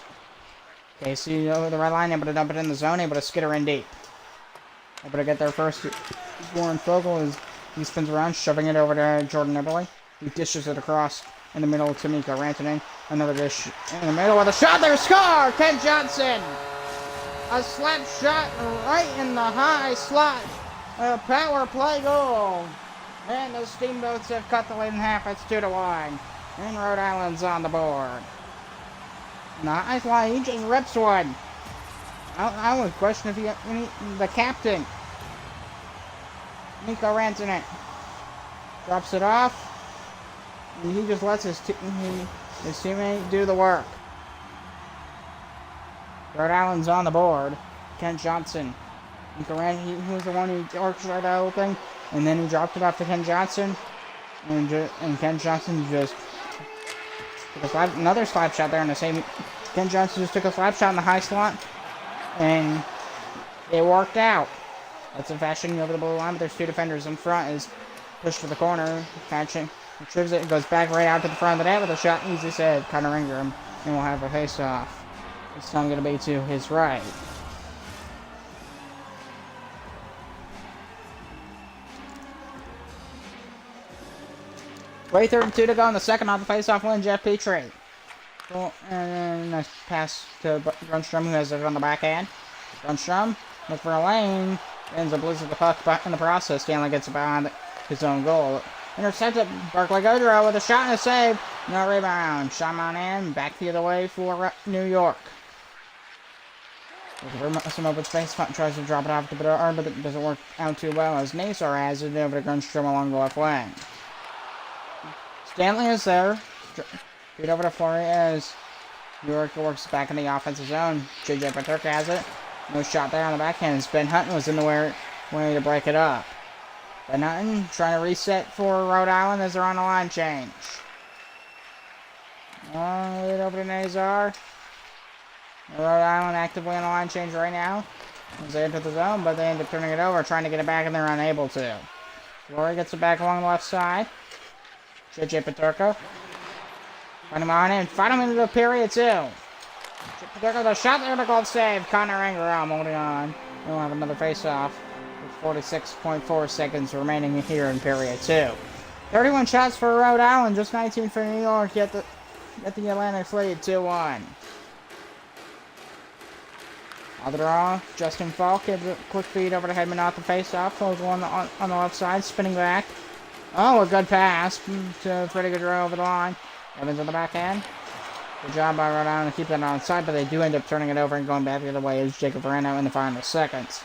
Speaker 1: Casey over the right line, able to dump it in the zone, able to skitter in deep. Able to get there first. Warren Fogle as he spins around, shoving it over to Jordan Eberle. He dishes it across in the middle to Mikko Rantanen. Another dish in the middle with a shot there. Score! Kent Johnson! A slap shot right in the high slot. A power play goal. And the Steamboats have cut the lead in half. It's 2-1. And Rhode Island's on the board. Nice line. He just rips one. I would question if the captain, Mikko Rantanen, drops it off, and he just lets his teammate do the work. Rhode Island's on the board. Kent Johnson. Mikko Rantanen, he was the one who orchestrated that whole thing, and then he dropped it off to Kent Johnson, and Kent Johnson just took another slap shot there in the same. Kent Johnson just took a slap shot in the high slot. And it worked out. That's a Fasching over the blue line, but there's two defenders in front. Is pushed for the corner. Fasching retrieves it, goes back right out to the front of the net with a shot. Easy save. Connor Ingram, and we'll have a face-off. This time going to be to his right. Way 32 to go in the second on the face-off win. Jeff Petrie. Cool. And nice pass to Grunstrom, who has it on the backhand. Grunstrom, look for a lane, ends up losing the puck back in the process. Stanley gets it behind his own goal. Intercepted. Barclay Gaudreau with a shot and a save. No rebound. Shot on in. Back the other way for New York. Some open space. Tries to drop it off to Bedard, but it doesn't work out too well as Nazar has it over to Grunstrom along the left wing. Stanley is there. Feed over to Fleury as New York works back in the offensive zone. JJ Peterka has it. No shot there on the backhand. Ben Hutton was in the way to break it up. Ben Hutton trying to reset for Rhode Island as they're on a line change. Long lead over to Nazar. Rhode Island actively on a line change right now as they enter the zone, but they end up turning it over, trying to get it back, and they're unable to. Fleury gets it back along the left side. JJ Peterka. Find him on in. Find him into the period 2. Peterka, the shot there, the goal save. Connor Ingram holding on. We'll have another face-off with 46.4 seconds remaining here in period 2. 31 shots for Rhode Island, just 19 for New York. Get the Atlantic lead 2-1. On the draw, Justin Falk gives a quick feed over to Hedman off the face-off. Holds one on the left side, spinning back. Oh, a good pass to Freddie Gaudreau over the line. Evans on the backhand. Good job by Rhode Island to keep that on side, but they do end up turning it over and going back the other way as Jacob Verano in the final seconds.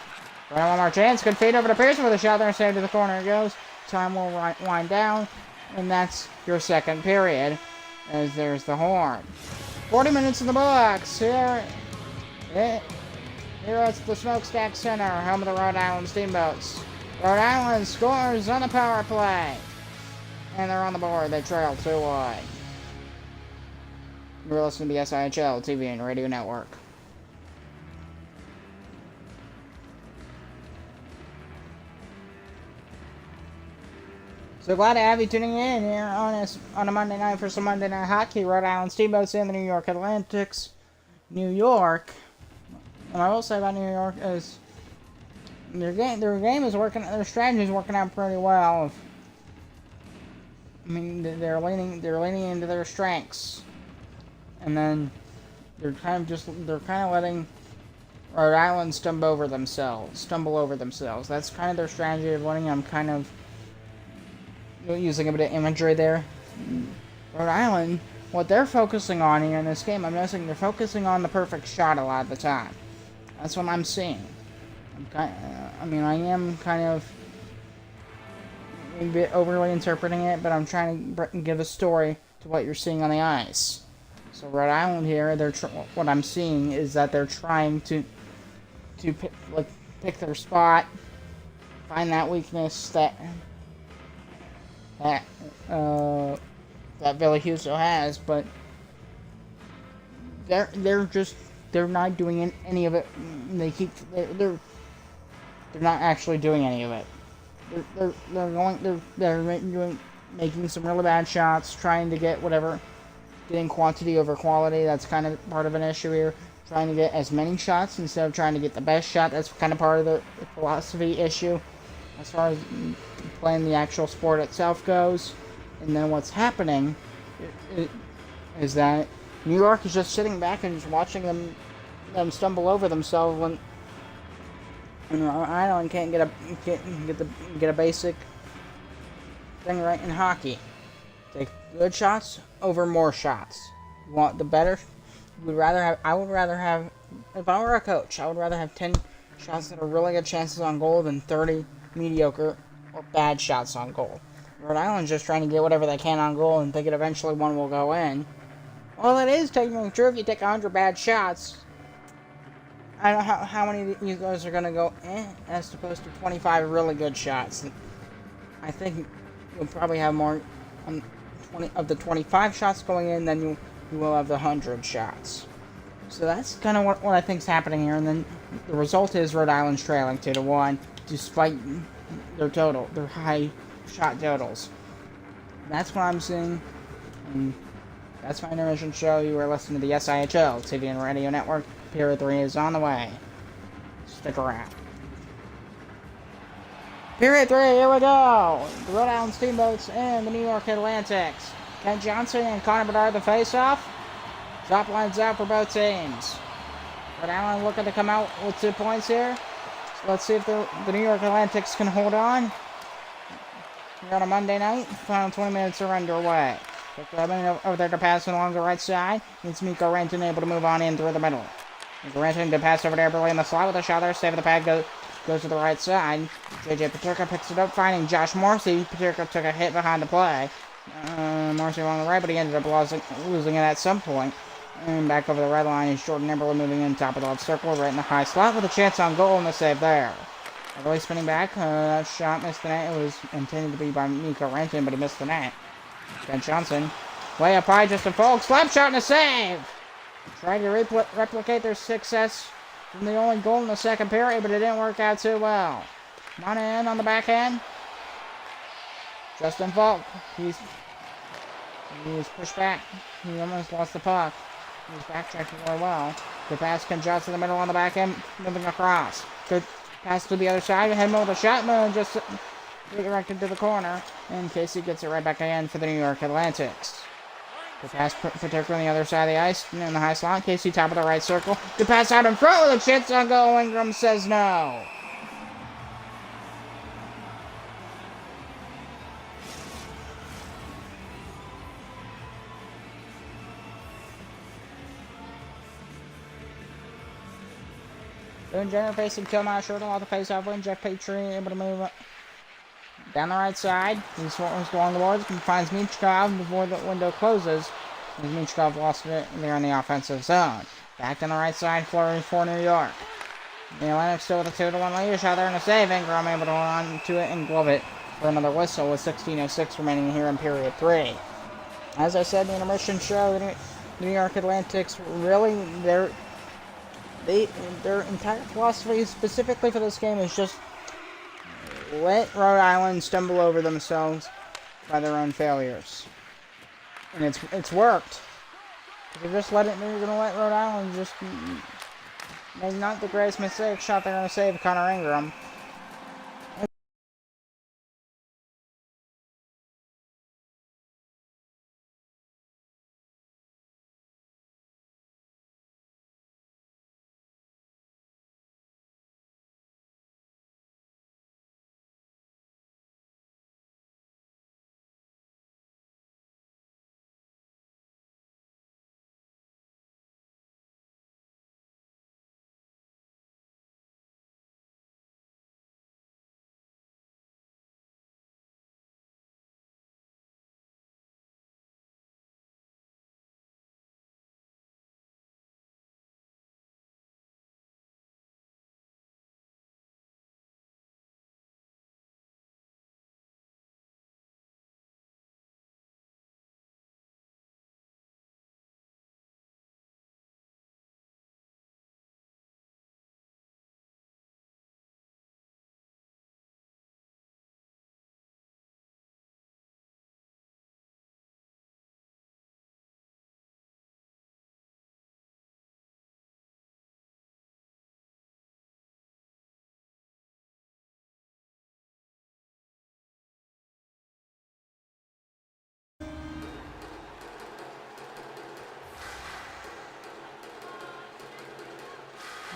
Speaker 1: One more chance. Good feed over to Pearson with a shot there and save to the corner it goes. Time will wind down, and that's your second period as there's the horn. 40 minutes in the books. Here at the Smokestack Center, home of the Rhode Island Steamboats. Rhode Island scores on the power play. And they're on the board. They trail 2-1. You're listening to the SIHL TV and Radio Network. So glad to have you tuning in here on a Monday night for some Monday Night Hockey. Rhode Island Steamboats and the New York Atlantics. New York. What I will say about New York is their game is working. Their strategy is working out pretty well. I mean, they're leaning into their strengths, and then they're kind of letting Rhode Island stumble over themselves. That's kind of their strategy of winning. I'm kind of using a bit of imagery there. Rhode Island, what they're focusing on here in this game, I'm noticing they're focusing on the perfect shot a lot of the time. That's what I'm seeing. I am kind of a bit overly interpreting it, but I'm trying to give a story to what you're seeing on the ice. So Rhode Island here, what I'm seeing is that they're trying to pick their spot, find that weakness that Billy Huso has, but they're not doing any of it. They're not actually doing any of it. They're making some really bad shots, trying to getting quantity over quality. That's kind of part of an issue here. Trying to get as many shots instead of trying to get the best shot. That's kind of part of the philosophy issue as far as playing the actual sport itself goes. And then what's happening is that New York is just sitting back and just watching them stumble over themselves when Rhode Island can't get a basic thing right in hockey. Take good shots over more shots. You want the better. I would rather have, if I were a coach, I would rather have 10 shots that are really good chances on goal than 30 mediocre or bad shots on goal. Rhode Island's just trying to get whatever they can on goal and thinking eventually one will go in. Well, it is technically true if you take 100 bad shots. I don't know how many of you guys are going to go as opposed to 25 really good shots. I think you'll probably have more of the 25 shots going in than you will have the 100 shots. So that's kind of what I think is happening here. And then the result is Rhode Island's trailing 2-1 despite their high shot totals. That's what I'm seeing. And that's my intermission show. You are listening to the SIHL TV and Radio Network. Period 3 is on the way. Stick around. Period 3, here we go. The Rhode Island Steamboats and the New York Atlantics. Ken Johnson and Connor Bedard the face-off. Top lines out for both teams. Rhode Island looking to come out with 2 points here. So let's see if the New York Atlantics can hold on. Here on a Monday night. Final 20 minutes are underway. Over there to pass along the right side. It's Mikko Renton able to move on in through the middle. Mikko Renton to pass over there, Billy in the slot with a shot there. Save the pad, goes to the right side. JJ Peterka picks it up, finding Josh Morrissey. Peterka took a hit behind the play. Morrissey along the right, but he ended up losing it at some point. And back over the red line is Jordan Emberley moving in top of the left circle, right in the high slot with a chance on goal and the save there. Really spinning back, that shot missed the net. It was intended to be by Mikko Renton, but he missed the net. Ken Johnson, way up high, just a folk, slap shot and a save! Tried to replicate their success from the only goal in the second period, but it didn't work out too well. Monahan on the backhand. Justin Falk, he was pushed back. He almost lost the puck. He was backtracking really well. Good pass, Ken Johnson in the middle on the backhand, moving across. Good pass to the other side, head with a shot, and just redirected to the corner, and Casey gets it right back again for the New York Atlantics. The pass particularly on the other side of the ice, in the high slot. Casey top of the right circle. The pass out in front with a chance on goal. Ingram says no. Boone Jenner facing Kilmar Shortle off the face-off win. Jeff Petrie able to move up down the right side. He's along the boards and finds Michkov before the window closes. As Michkov lost it there in the offensive zone. Back on the right side, flurry for New York. The Atlantic still with a 2-1 lead. Shot there and a save. Ingram able to hold on to it and glove it for another whistle with 16:06 remaining here in period 3. As I said in the intermission show, the New York Atlantics really their entire philosophy specifically for this game is just let Rhode Island stumble over themselves by their own failures. And it's worked. If you just let it, you're gonna let Rhode Island just make not the greatest mistake shot they're gonna save Connor Ingram.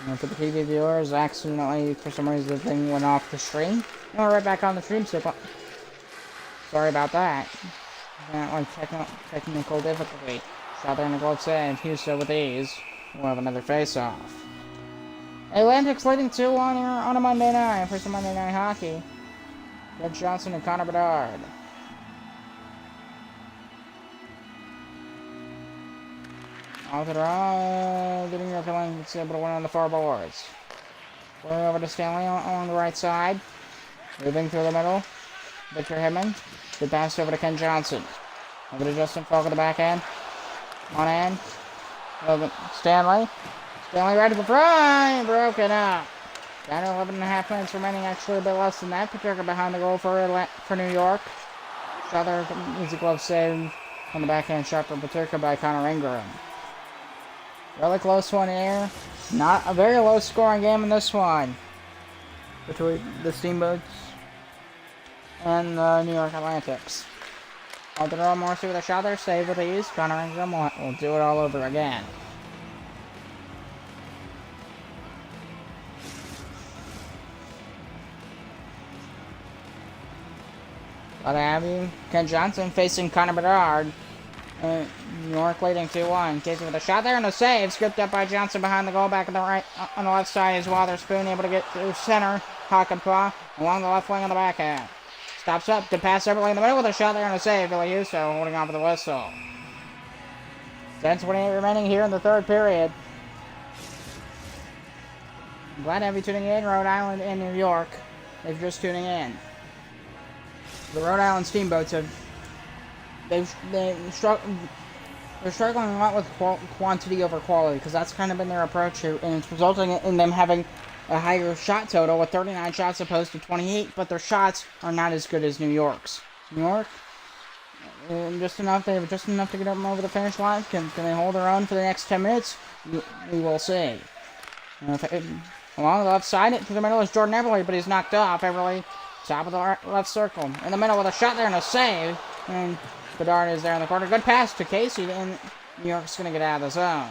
Speaker 1: And for the TV viewers, accidentally, for some reason, the thing went off the stream. No, right back on the stream, so sorry about that. Like technical difficulty. Shot there in the glove save. Houston with ease. We'll have another face-off. Atlantic's leading 2-1 here on a Monday night for some Monday Night Hockey. Ted Johnson and Connor Bedard. Off the draw, getting your feeling it's able to win on the far boards. Going over to Stanley on the right side. Moving through the middle. Victor Hedman. Good pass over to Ken Johnson. Over to Justin Falk at the backhand. On end. Stanley. Stanley right to the front. Broken up. Down to 11.5 minutes remaining. Actually a bit less than that. Paterka behind the goal for New York. Shot there. Easy glove save on the backhand shot from Paterka by Connor Ingram. Really close one here. Not a very low scoring game in this one. Between the Steamboats and the New York Atlantics. I'll throw Morrissey with a shot there. Save with ease. Connor Ingram will do it all over again. Glad to have you. Ken Johnson facing Connor Bedard. New York leading 2-1. Casey with a shot there and a save. Scooped up by Johnson behind the goal. Back on the right, on the left side as well. There's Spoon able to get through center. Hockenpah along the left wing on the backhand. Stops up. Good pass everly in the middle with a shot there and a save. Billy Huso holding on for the whistle. 10:28 remaining here in the third period. I'm glad to have you tuning in, Rhode Island and New York. If you're just tuning in. The Rhode Island Steamboats have they're struggling a lot with quantity over quality, because that's kind of been their approach here, and it's resulting in them having a higher shot total with 39 shots opposed to 28, but their shots are not as good as New York's. New York, they have just enough to get them over the finish line. Can they hold their own for the next 10 minutes? We will see. Along the left side, to the middle is Jordan Everly, but he's knocked off. Everly, top of the left circle. In the middle with a shot there and a save. And Bedard is there in the corner. Good pass to Casey, and New York's going to get out of the zone.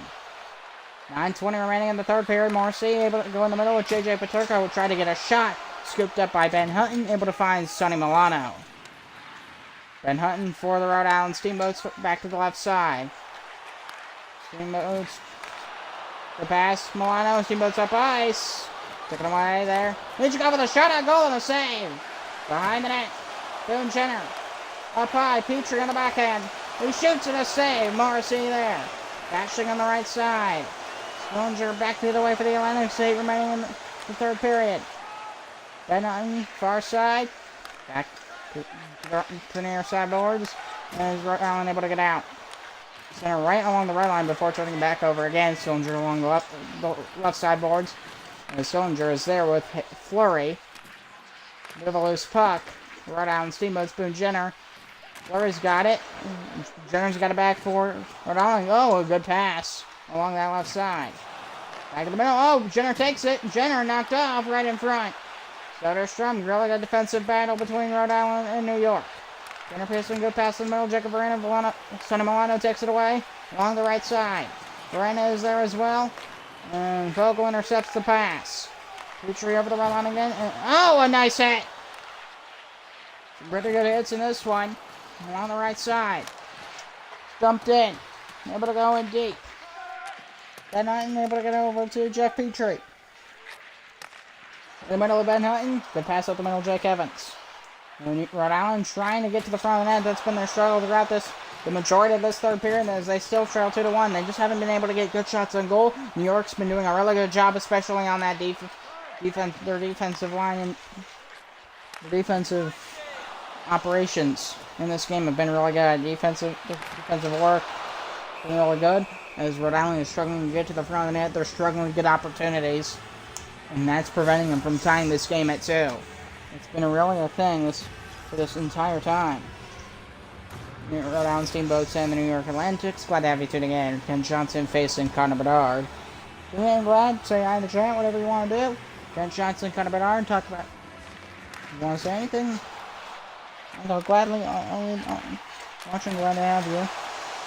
Speaker 1: 9:20 remaining in the third period. Morrissey able to go in the middle with J.J. Paterka, who tried to get a shot. Scooped up by Ben Hutton, able to find Sonny Milano. Ben Hutton for the Rhode Island Steamboats back to the left side. Steamboats. The pass. Milano. Steamboats up ice. Took it away there. Hitchcock with a shot on goal and a save. Behind the net. Boone Jenner. Up high. Petrie on the backhand. He shoots and a save. Morrissey there. Bashing on the right side. Stillinger back the other way for the Atlantic State remaining in the third period. Ben Hutton, far side. Back to the near side boards. And is Rhode Island able to get out. Center right along the red line before turning back over again. Stillinger along the left side boards. And Stillinger is there with Fleury. Bit of a loose puck. Rhode Island Steamboats, Boone Jenner. Flurry's got it. Jenner's got it back for Rhode Island. Oh, a good pass along that left side. Back in the middle. Oh, Jenner takes it. Jenner knocked off right in front. Soderstrom, really good defensive battle between Rhode Island and New York. Jenner Pearson, good pass in the middle. Jacob Verena, Sonny Milano takes it away along the right side. Verena is there as well. And Vogel intercepts the pass. Petrie over the right line again. And, oh, a nice hit. Some pretty good hits in this one. Along the right side. Dumped in. Able to go in deep. Ben Hutton able to get over to Jeff Petrie. In the middle of Ben Hutton. Good pass up the middle, Jake Evans. And Rhode Island trying to get to the front of the net. That's been their struggle throughout the majority of this third period, as they still trail 2-1. They just haven't been able to get good shots on goal. New York's been doing a really good job, especially on that their defensive line and their defensive operations in this game have been really good. Defensive work been really good. As Rhode Island is struggling to get to the front of the net, they're struggling to get opportunities, and that's preventing them from tying this game at 2. It's been really a thing for this entire time. Rhode Island Steamboats and the New York Atlantics. Glad to have you tuning in. Ken Johnson facing Connor Bedard. I'm glad. Say hi in the chat, whatever you want to do. Ken Johnson, Connor Bedard, talk about. You want to say anything? I'll gladly. Watching, glad to have you.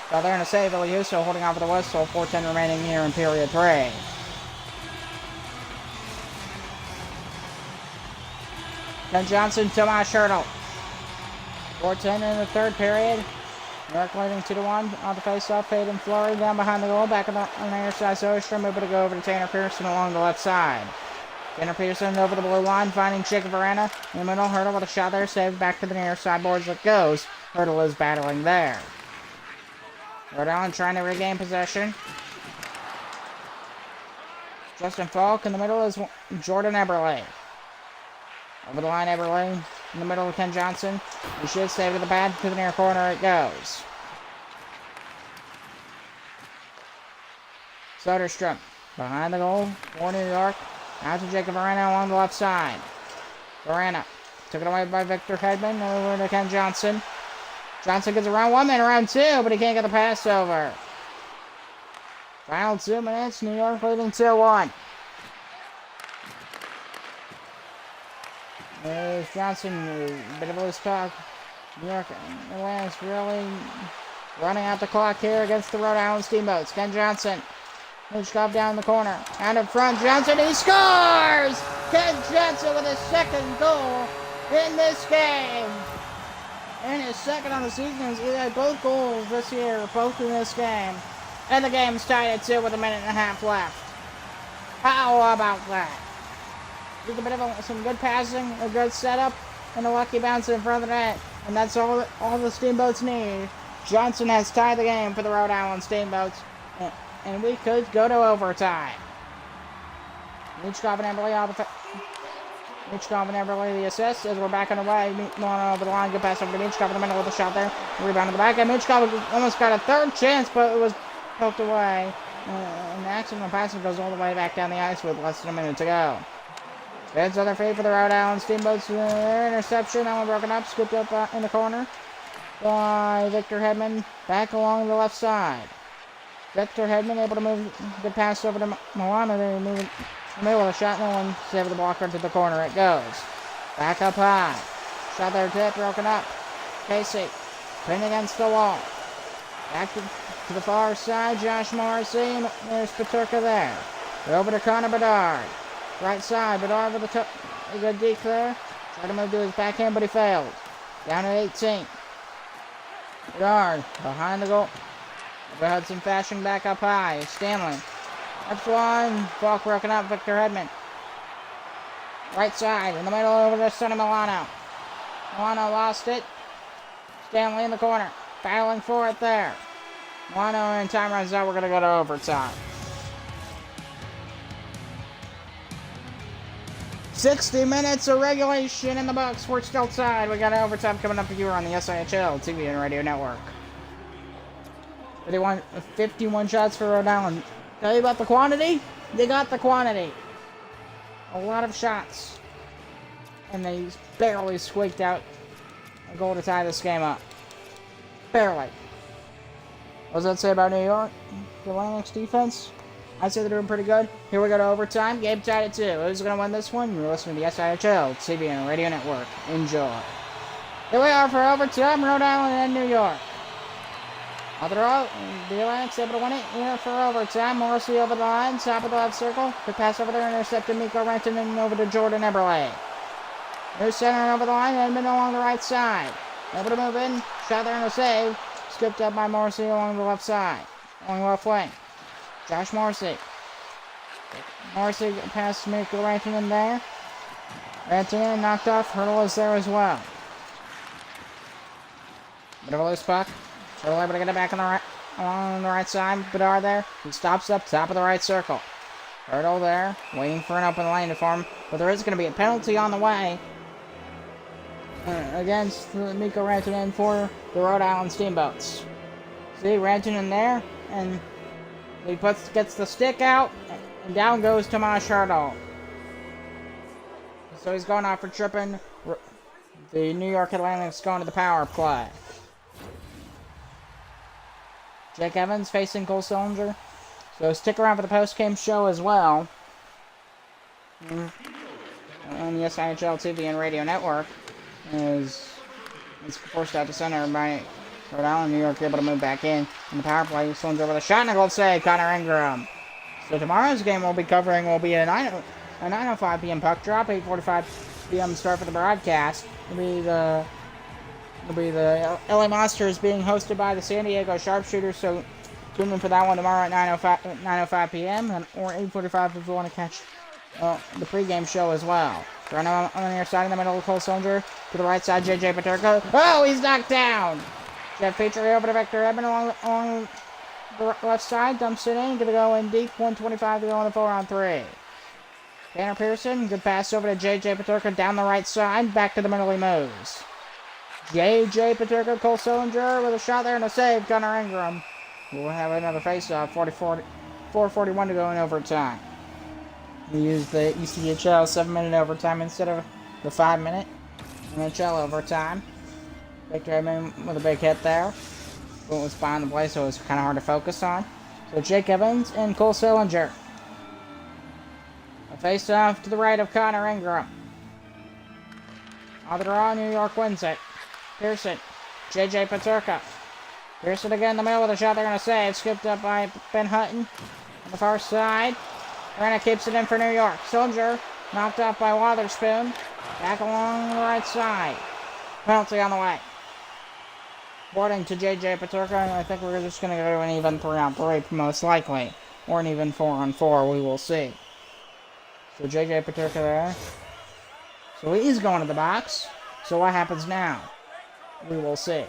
Speaker 1: So they're in a save. Eliuso holding on for the whistle. 4:10 remaining here in period 3. Ken Johnson, Tomas Hertel. 4:10 in the third period. New York leading 2-1 on the face-off. Hayden Fleury down behind the goal. Back on the near side. Soderstrom able to go over to Tanner Pearson along the left side. Tanner Pearson over the blue line, finding Jacob Verena in the middle. Hertel with a shot there. Saved back to the near side boards that goes. Hertel is battling there. Rhode Island trying to regain possession. Justin Falk in the middle is Jordan Eberle. Over the line, Eberle. In the middle of Ken Johnson. He should save to the pad. To the near corner it goes. Soderstrom behind the goal for New York. Out to Jacob Verena along the left side. Verena took it away by Victor Hedman. Over to Ken Johnson. Johnson gets around 1 minute, around 2, but he can't get the pass over. Final 2 minutes. New York leading 2-1. There's Johnson, a bit of a loose puck. New York Atlantis really running out the clock here against the Rhode Island Steamboats. Ken Johnson, Hitchcock down in the corner. Out in front, Johnson, he scores! Ken Johnson with his second goal in this game. And his second on the season. He had both goals this year, both in this game. And the game's tied at 2 with 1.5 minutes left. How about that? Just a bit of some good passing, a good setup, and a lucky bounce in front of the net. And that's all the Steamboats need. Johnson has tied the game for the Rhode Island Steamboats. And we could go to overtime. Hitchcock and Eberle the assist as we're back on the way. Milano over the line, good pass over to Hitchcock in the middle with a shot there. Rebound in the back, and Hitchcock almost got a third chance, but it was poked away. And the accidental passing goes all the way back down the ice with less than a minute to go. That's other fate for the Rhode Island Steamboats. Their interception, that one broken up, scooped up in the corner by Victor Hedman. Back along the left side. Victor Hedman able to move, good pass over to Milano. They're moving. Middle of a shot, no one saved the blocker to the corner. It goes. Back up high. Shot there, tip, broken up. Casey, pinned against the wall. Back to the far side, Josh Morrissey. There's Paterka there. Over to Connor Bedard. Right side, Bedard with a good deke there. Tried to move to his backhand, but he failed. Down to 18. Bedard behind the goal. Over Hudson Fashion back up high. Stanley. That's one. Falk broken up. Victor Hedman. Right side. In the middle over to Sonny Milano. Milano lost it. Stanley in the corner. Battling for it there. Milano, and time runs out. We're going to go to overtime. 60 minutes of regulation in the books. We're still tied. We got an overtime coming up here on the SIHL TV and radio network. 51 shots for Rhode Island. Tell you about the quantity? They got the quantity. A lot of shots. And they barely squeaked out a goal to tie this game up. barely. What does that say about New York? The Atlantic's defense? I'd say they're doing pretty good. Here we go to overtime. Game tied at 2. Who's going to win this one? You're listening to the SIHL TV and Radio Network. Enjoy. Here we are for overtime, Rhode Island and New York. On the draw, the Atlantic's able to win it here for overtime. Morrissey over the line, top of the left circle. Good pass over there, intercepted Miko Renton and over to Jordan Eberle. New center over the line, Edmund along the right side. Able to move in, shot there and a save. Skipped up by Morrissey along the left side, along the left wing. Josh Morrissey. Morrissey past Miko Renton in there. Renton in, knocked off. Hurdle is there as well. Bit of a loose puck. Hurdle able to get it back along the right side. Bedard there. He stops up top of the right circle. Hurdle there, waiting for an open lane to form. But there is going to be a penalty on the way against Miko Renton for the Rhode Island Steamboats. See, Renton in there, and he gets the stick out, and down goes Tomas Hurdle. So he's going off for tripping. The New York Atlantic's going to the power play. Jake Evans facing Cole Sillinger. So stick around for the post-game show as well. On the SIHL TV and Radio Network. It's forced out to center by Rhode Island. New York able to move back in. And the power play, Sillinger over the shot and a goal save, Connor Ingram. So tomorrow's game we'll be covering will be a 9:05 p.m. puck drop, 8:45 p.m. start for the broadcast. It'll be the LA Monsters being hosted by the San Diego Sharpshooters. So tune in for that one tomorrow at 9:05 p.m. or 8:45 if you want to catch the pregame show as well. Running on the near side in the middle of Cole Sillinger. To the right side, JJ Paterka. Oh, he's knocked down! Jeff Petrie over to Victor Edmond along the left side. Dumps it in. Gonna go in deep. 1:25 to go on the 4-on-3. Tanner Pearson. Good pass over to JJ Paterka down the right side. Back to the middle he moves. JJ Paterka, Cole Sillinger with a shot there and a save. Connor Ingram. We'll have another face-off. 4:41 to go in overtime. We used the ECHL 7-minute overtime instead of the 5-minute NHL overtime. Victor Edmond with a big hit there. But it was behind the play, so it was kind of hard to focus on. So Jake Evans and Cole Sillinger. A face-off to the right of Connor Ingram. On the draw, New York wins it. Pearson. JJ Paterka. Pearson again in the middle with a shot there and a save. Skipped up by Ben Hutton on the far side. Renna keeps it in for New York. Sillinger knocked off by Wotherspoon. Back along the right side. Penalty on the way. Boarding to JJ Paterka, and I think we're just going to go to an even 3-on-3 most likely. Or an even 4-on-4, we will see. So JJ Paterka there. So he's going to the box. So what happens now? We will see.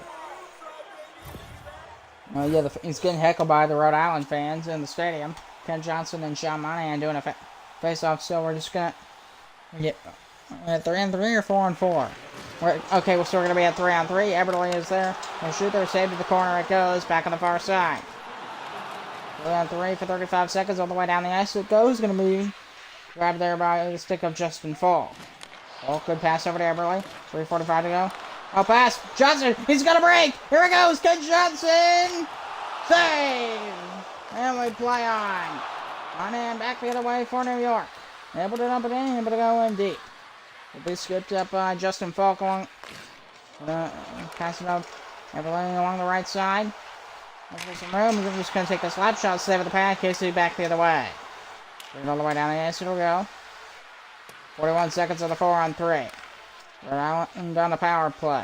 Speaker 1: Well, yeah, he's getting heckled by the Rhode Island fans in the stadium. Ken Johnson and Sean Monahan doing a face-off, so we're just going to get at 3-on-3 or 4-on-4. Okay, so we're going to be at 3-on-3. Eberle is there. He'll shoot there, save to the corner it goes, back on the far side. 3-on-3 for 35 seconds, all the way down the ice it goes. Going to be grabbed there by the stick of Justin Fall. Oh, good pass over to Eberle. 3:45 to go. Oh, pass. Johnson, he's got a break. Here it goes, Ken Johnson. Save. And we play on. On and back the other way for New York. Able to dump it in, able to go in deep. Will be skipped up by Justin Falk along. Pass it up. Eberle along the right side. There's some room. We're just going to take a slap shot, save the pad. Casey back the other way. Bring it all the way down the ice. It'll go. 41 seconds of the 4-on-3. We're out and down the power play.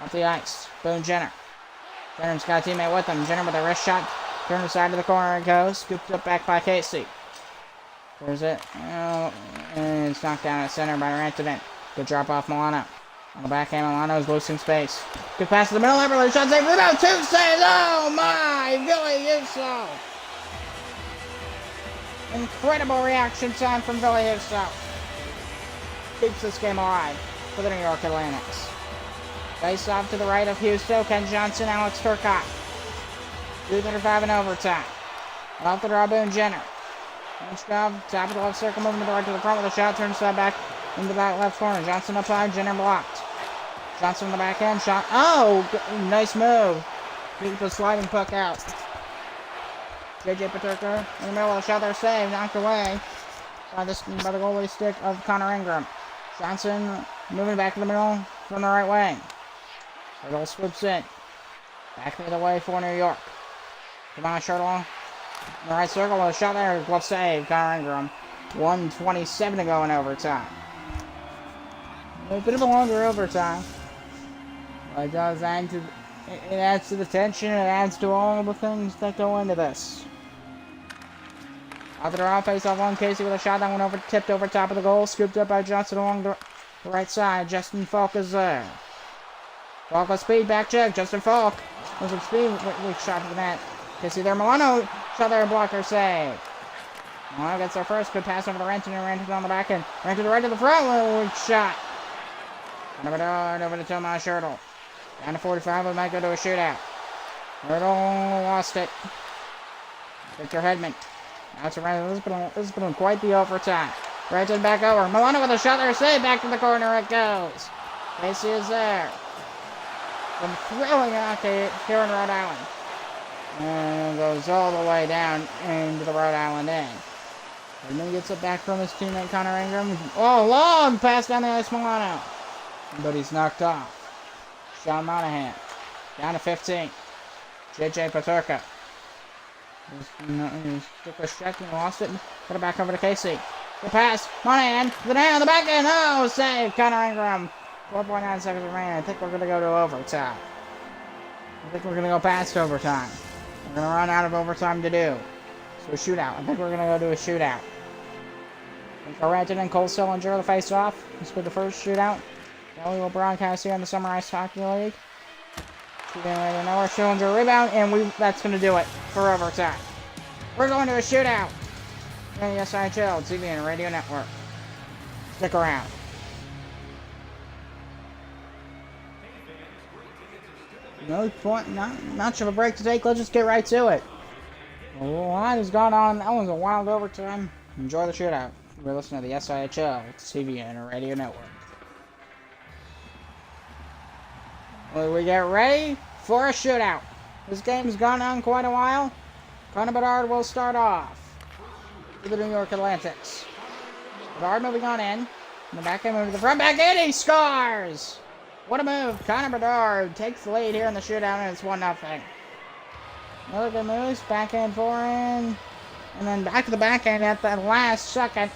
Speaker 1: Off the ice. Boone Jenner. Jenner's got a teammate with him. Jenner with a wrist shot. Turn the side to the corner it goes. Scooped up back by Casey. There's it. Oh, and it's knocked down at center by Rantanen. Good drop off Milano. On the backhand, Milano's losing space. Good pass to the middle. Eberle shot save. Rebound. 2 saves. Oh my! Billy Husso. Incredible reaction time from Billy Husso. Keeps this game alive for the New York Atlantics. Face off to the right of Husso. Ken Johnson, Alex Turcotte. 2:35 in overtime. Off the draw, Boone Jenner. Nice job. Top of the left circle, moving to the right to the front with a shot. Turns that back into that left corner. Johnson up high. Jenner blocked. Johnson in the backhand shot. Oh, nice move. Keep the sliding puck out. JJ Paterka in the middle of the shot there, save, knocked away by the goalie stick of Connor Ingram. Johnson moving back to the middle from the right wing. Shirtle swoops in. Back the other way for New York. Come on, Shirtle. In the right circle, a shot there, glove save, Connor Ingram. 1:27 to go in overtime. A bit of a longer overtime. But it does add to, it adds to the tension, it adds to all the things that go into this. Out the draw, face off on Casey with a shot that went over, tipped over top of the goal, scooped up by Johnson along the right side. Justin Falk is there. Falk with speed, back check. Justin Falk with some speed, weak shot to the net. Casey there, Milano, shot there, blocker save. Milano gets their first, good pass over to Renton, and Renton on the back end. Renton to the right to the front, weak shot. Over to Tomas Shirtle. Down to 45, we might go to a shootout. Shirtle lost it. Victor Hedman. Now it's around. This has been quite the overtime. Renton back over. Milano with a shot there, save, back to the corner it goes. Casey is there. Some thrilling hockey here in Rhode Island. And goes all the way down into the Rhode Island end. And then gets it back from his teammate Connor Ingram. Oh, long pass down the ice, Milano. But he's knocked off. Sean Monahan. Down to 15. JJ Paterka. Took a check and lost it. Put it back over to Casey. The pass. Monahan. The down the back end. Oh, save. Connor Ingram. 4.9 seconds remaining. I think we're going to go to overtime. I think we're going to go past overtime. We're going to run out of overtime to do. So a shootout. I think we're going to go to a shootout. Renton and Cole Sillinger the face-off. This will be the first shootout. Now we will broadcast here in the Summer Ice Hockey League. Shooting right now. Sillinger rebound, and that's going to do it for overtime. We're going to a shootout. On the SIHL TV and Radio Network. Stick around. No point, not much of a break to take. Let's just get right to it. A lot has gone on. That was a wild overtime. Enjoy the shootout. We're listening to the SIHL TV and Radio Network. Well, we get ready for a shootout. This game has gone on quite a while. Connor Bedard will start off for the New York Atlantics. Bedard moving on in. The back end, moving to the front, back in, he scores! What a move. Connor Bedard takes the lead here in the shootout, and it's 1-0. Another good move. Backhand, forehand. And then back to the backhand at the last second.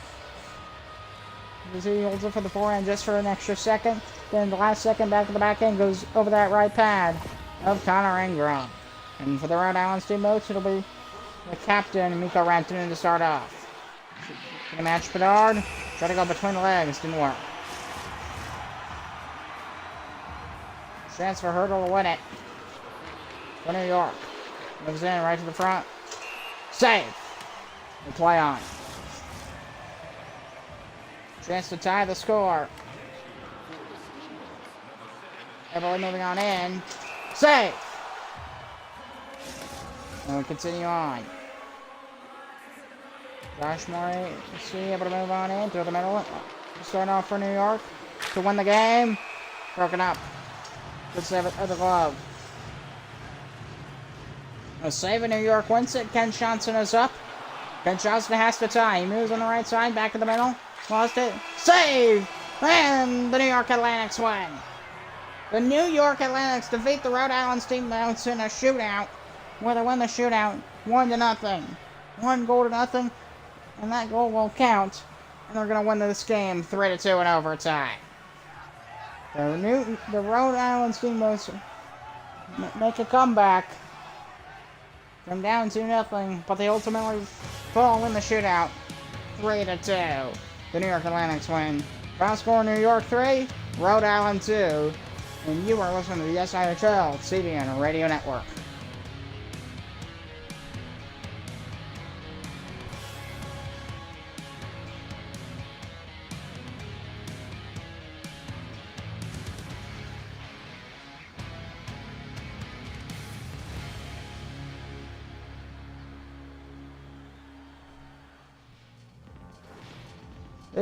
Speaker 1: He holds it for the forehand just for an extra second. Then the last second back to the backhand goes over that right pad of Connor Ingram. And for the Rhode Island Steamboats, it'll be the captain, Mikko Rantanen, to start off. Gonna match Bedard. Try to go between the legs. Didn't work. Chance for Hurdle to win it. For New York. Moves in right to the front. Save. The play on. Chance to tie the score. Everly moving on in. Save. And we continue on. Josh Murray, able to move on in through the middle. Starting off for New York to win the game. Broken up. Good save at the glove. A save in New York wins it. Ken Johnson is up. Ken Johnson has to tie. He moves on the right side, back to the middle. Lost it. Save! And the New York Atlantics win. The New York Atlantics defeat the Rhode Island Steamboats in a shootout. Where they win the shootout 1-0. 1-0. And that goal will count. And they're going to win this game 3-2 in overtime. The Rhode Island Steamboats make a comeback from down 2-0, but they ultimately fall in the shootout 3-2. The New York Atlantics win. Final score: New York 3, Rhode Island 2, and you are listening to the SIHL TV and Radio Network.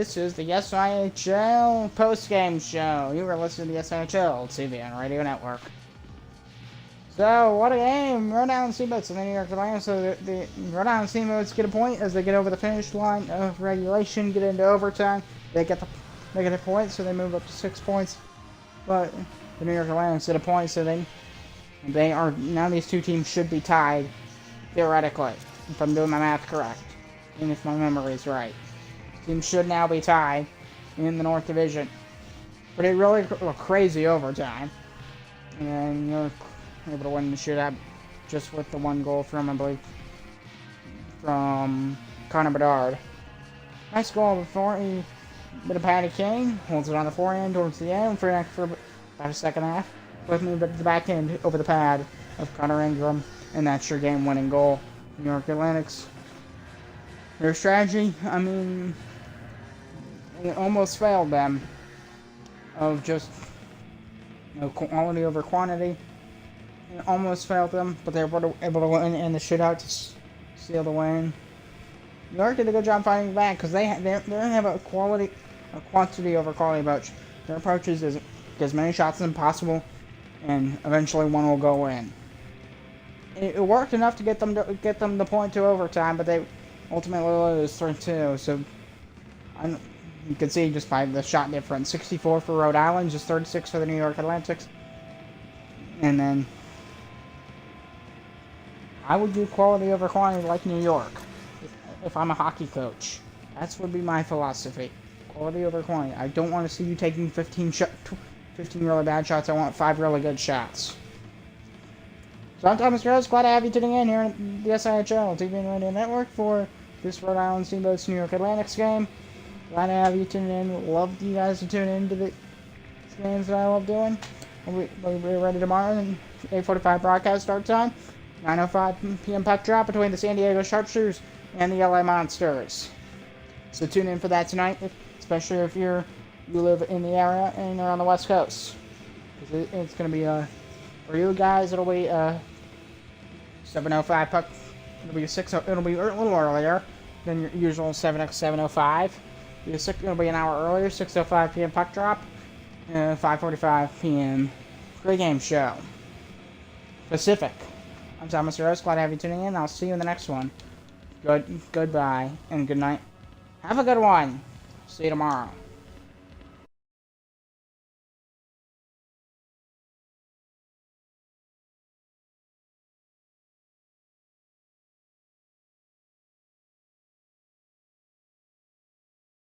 Speaker 1: This is the SIHL post-game show. You are listening to the SIHL TV and Radio Network. So, what a game! Rhode Steamboats and the New York Lions. So the Rhode Steamboats get a point as they get over the finish line of regulation, get into overtime. They get a point, so they move up to 6 points. But the New York Lions get a point, so they are now. These two teams should be tied theoretically, if I'm doing my math correct, and if my memory is right. Teams should now be tied in the North Division. But it really crazy overtime. And then you're able to win the shootout just with the one goal from, I believe, from Connor Bedard. Nice goal before he bit of Patty King. Holds it on the forehand towards the end for about a second half. With me but the back end over the pad of Connor Ingram. And that's your game-winning goal. New York Atlantics. Their strategy, I mean, it almost failed them of just quality over quantity. It almost failed them, but they were able to win in the shootout to seal the win. New York did a good job fighting back because they have a quantity over quality approach. Their approach is get as many shots as possible, and eventually one will go in. It worked enough to get them the point to overtime, but they ultimately lose 3-2. So you can see just by the shot difference, 64 for Rhode Island, just 36 for the New York Atlantics. And then I would do quality over quantity like New York. If I'm a hockey coach, that would be my philosophy. Quality over quantity. I don't want to see you taking 15 really bad shots. I want 5 really good shots. So I'm Thomas Rose. Glad to have you tuning in here on the SIHL TV and Radio Network for this Rhode Island Steamboats New York Atlantics game. Glad to have you tuning in. Love you guys to tune in to the games that I love doing. We'll be ready tomorrow. 8:45 broadcast start time. 9:05 p.m. puck drop between the San Diego Sharpshooters and the LA Monsters. So tune in for that tonight, especially if you live in the area and you're on the West Coast. It's going to be for you guys. It'll be 7:05 puck. It'll be a little earlier than your usual 7:05. It'll be an hour earlier, 6:05 p.m. puck drop, 5:45 p.m. pre-game show. Pacific. I'm Thomas Rose. Glad to have you tuning in. I'll see you in the next one. Goodbye and good night. Have a good one. See you tomorrow.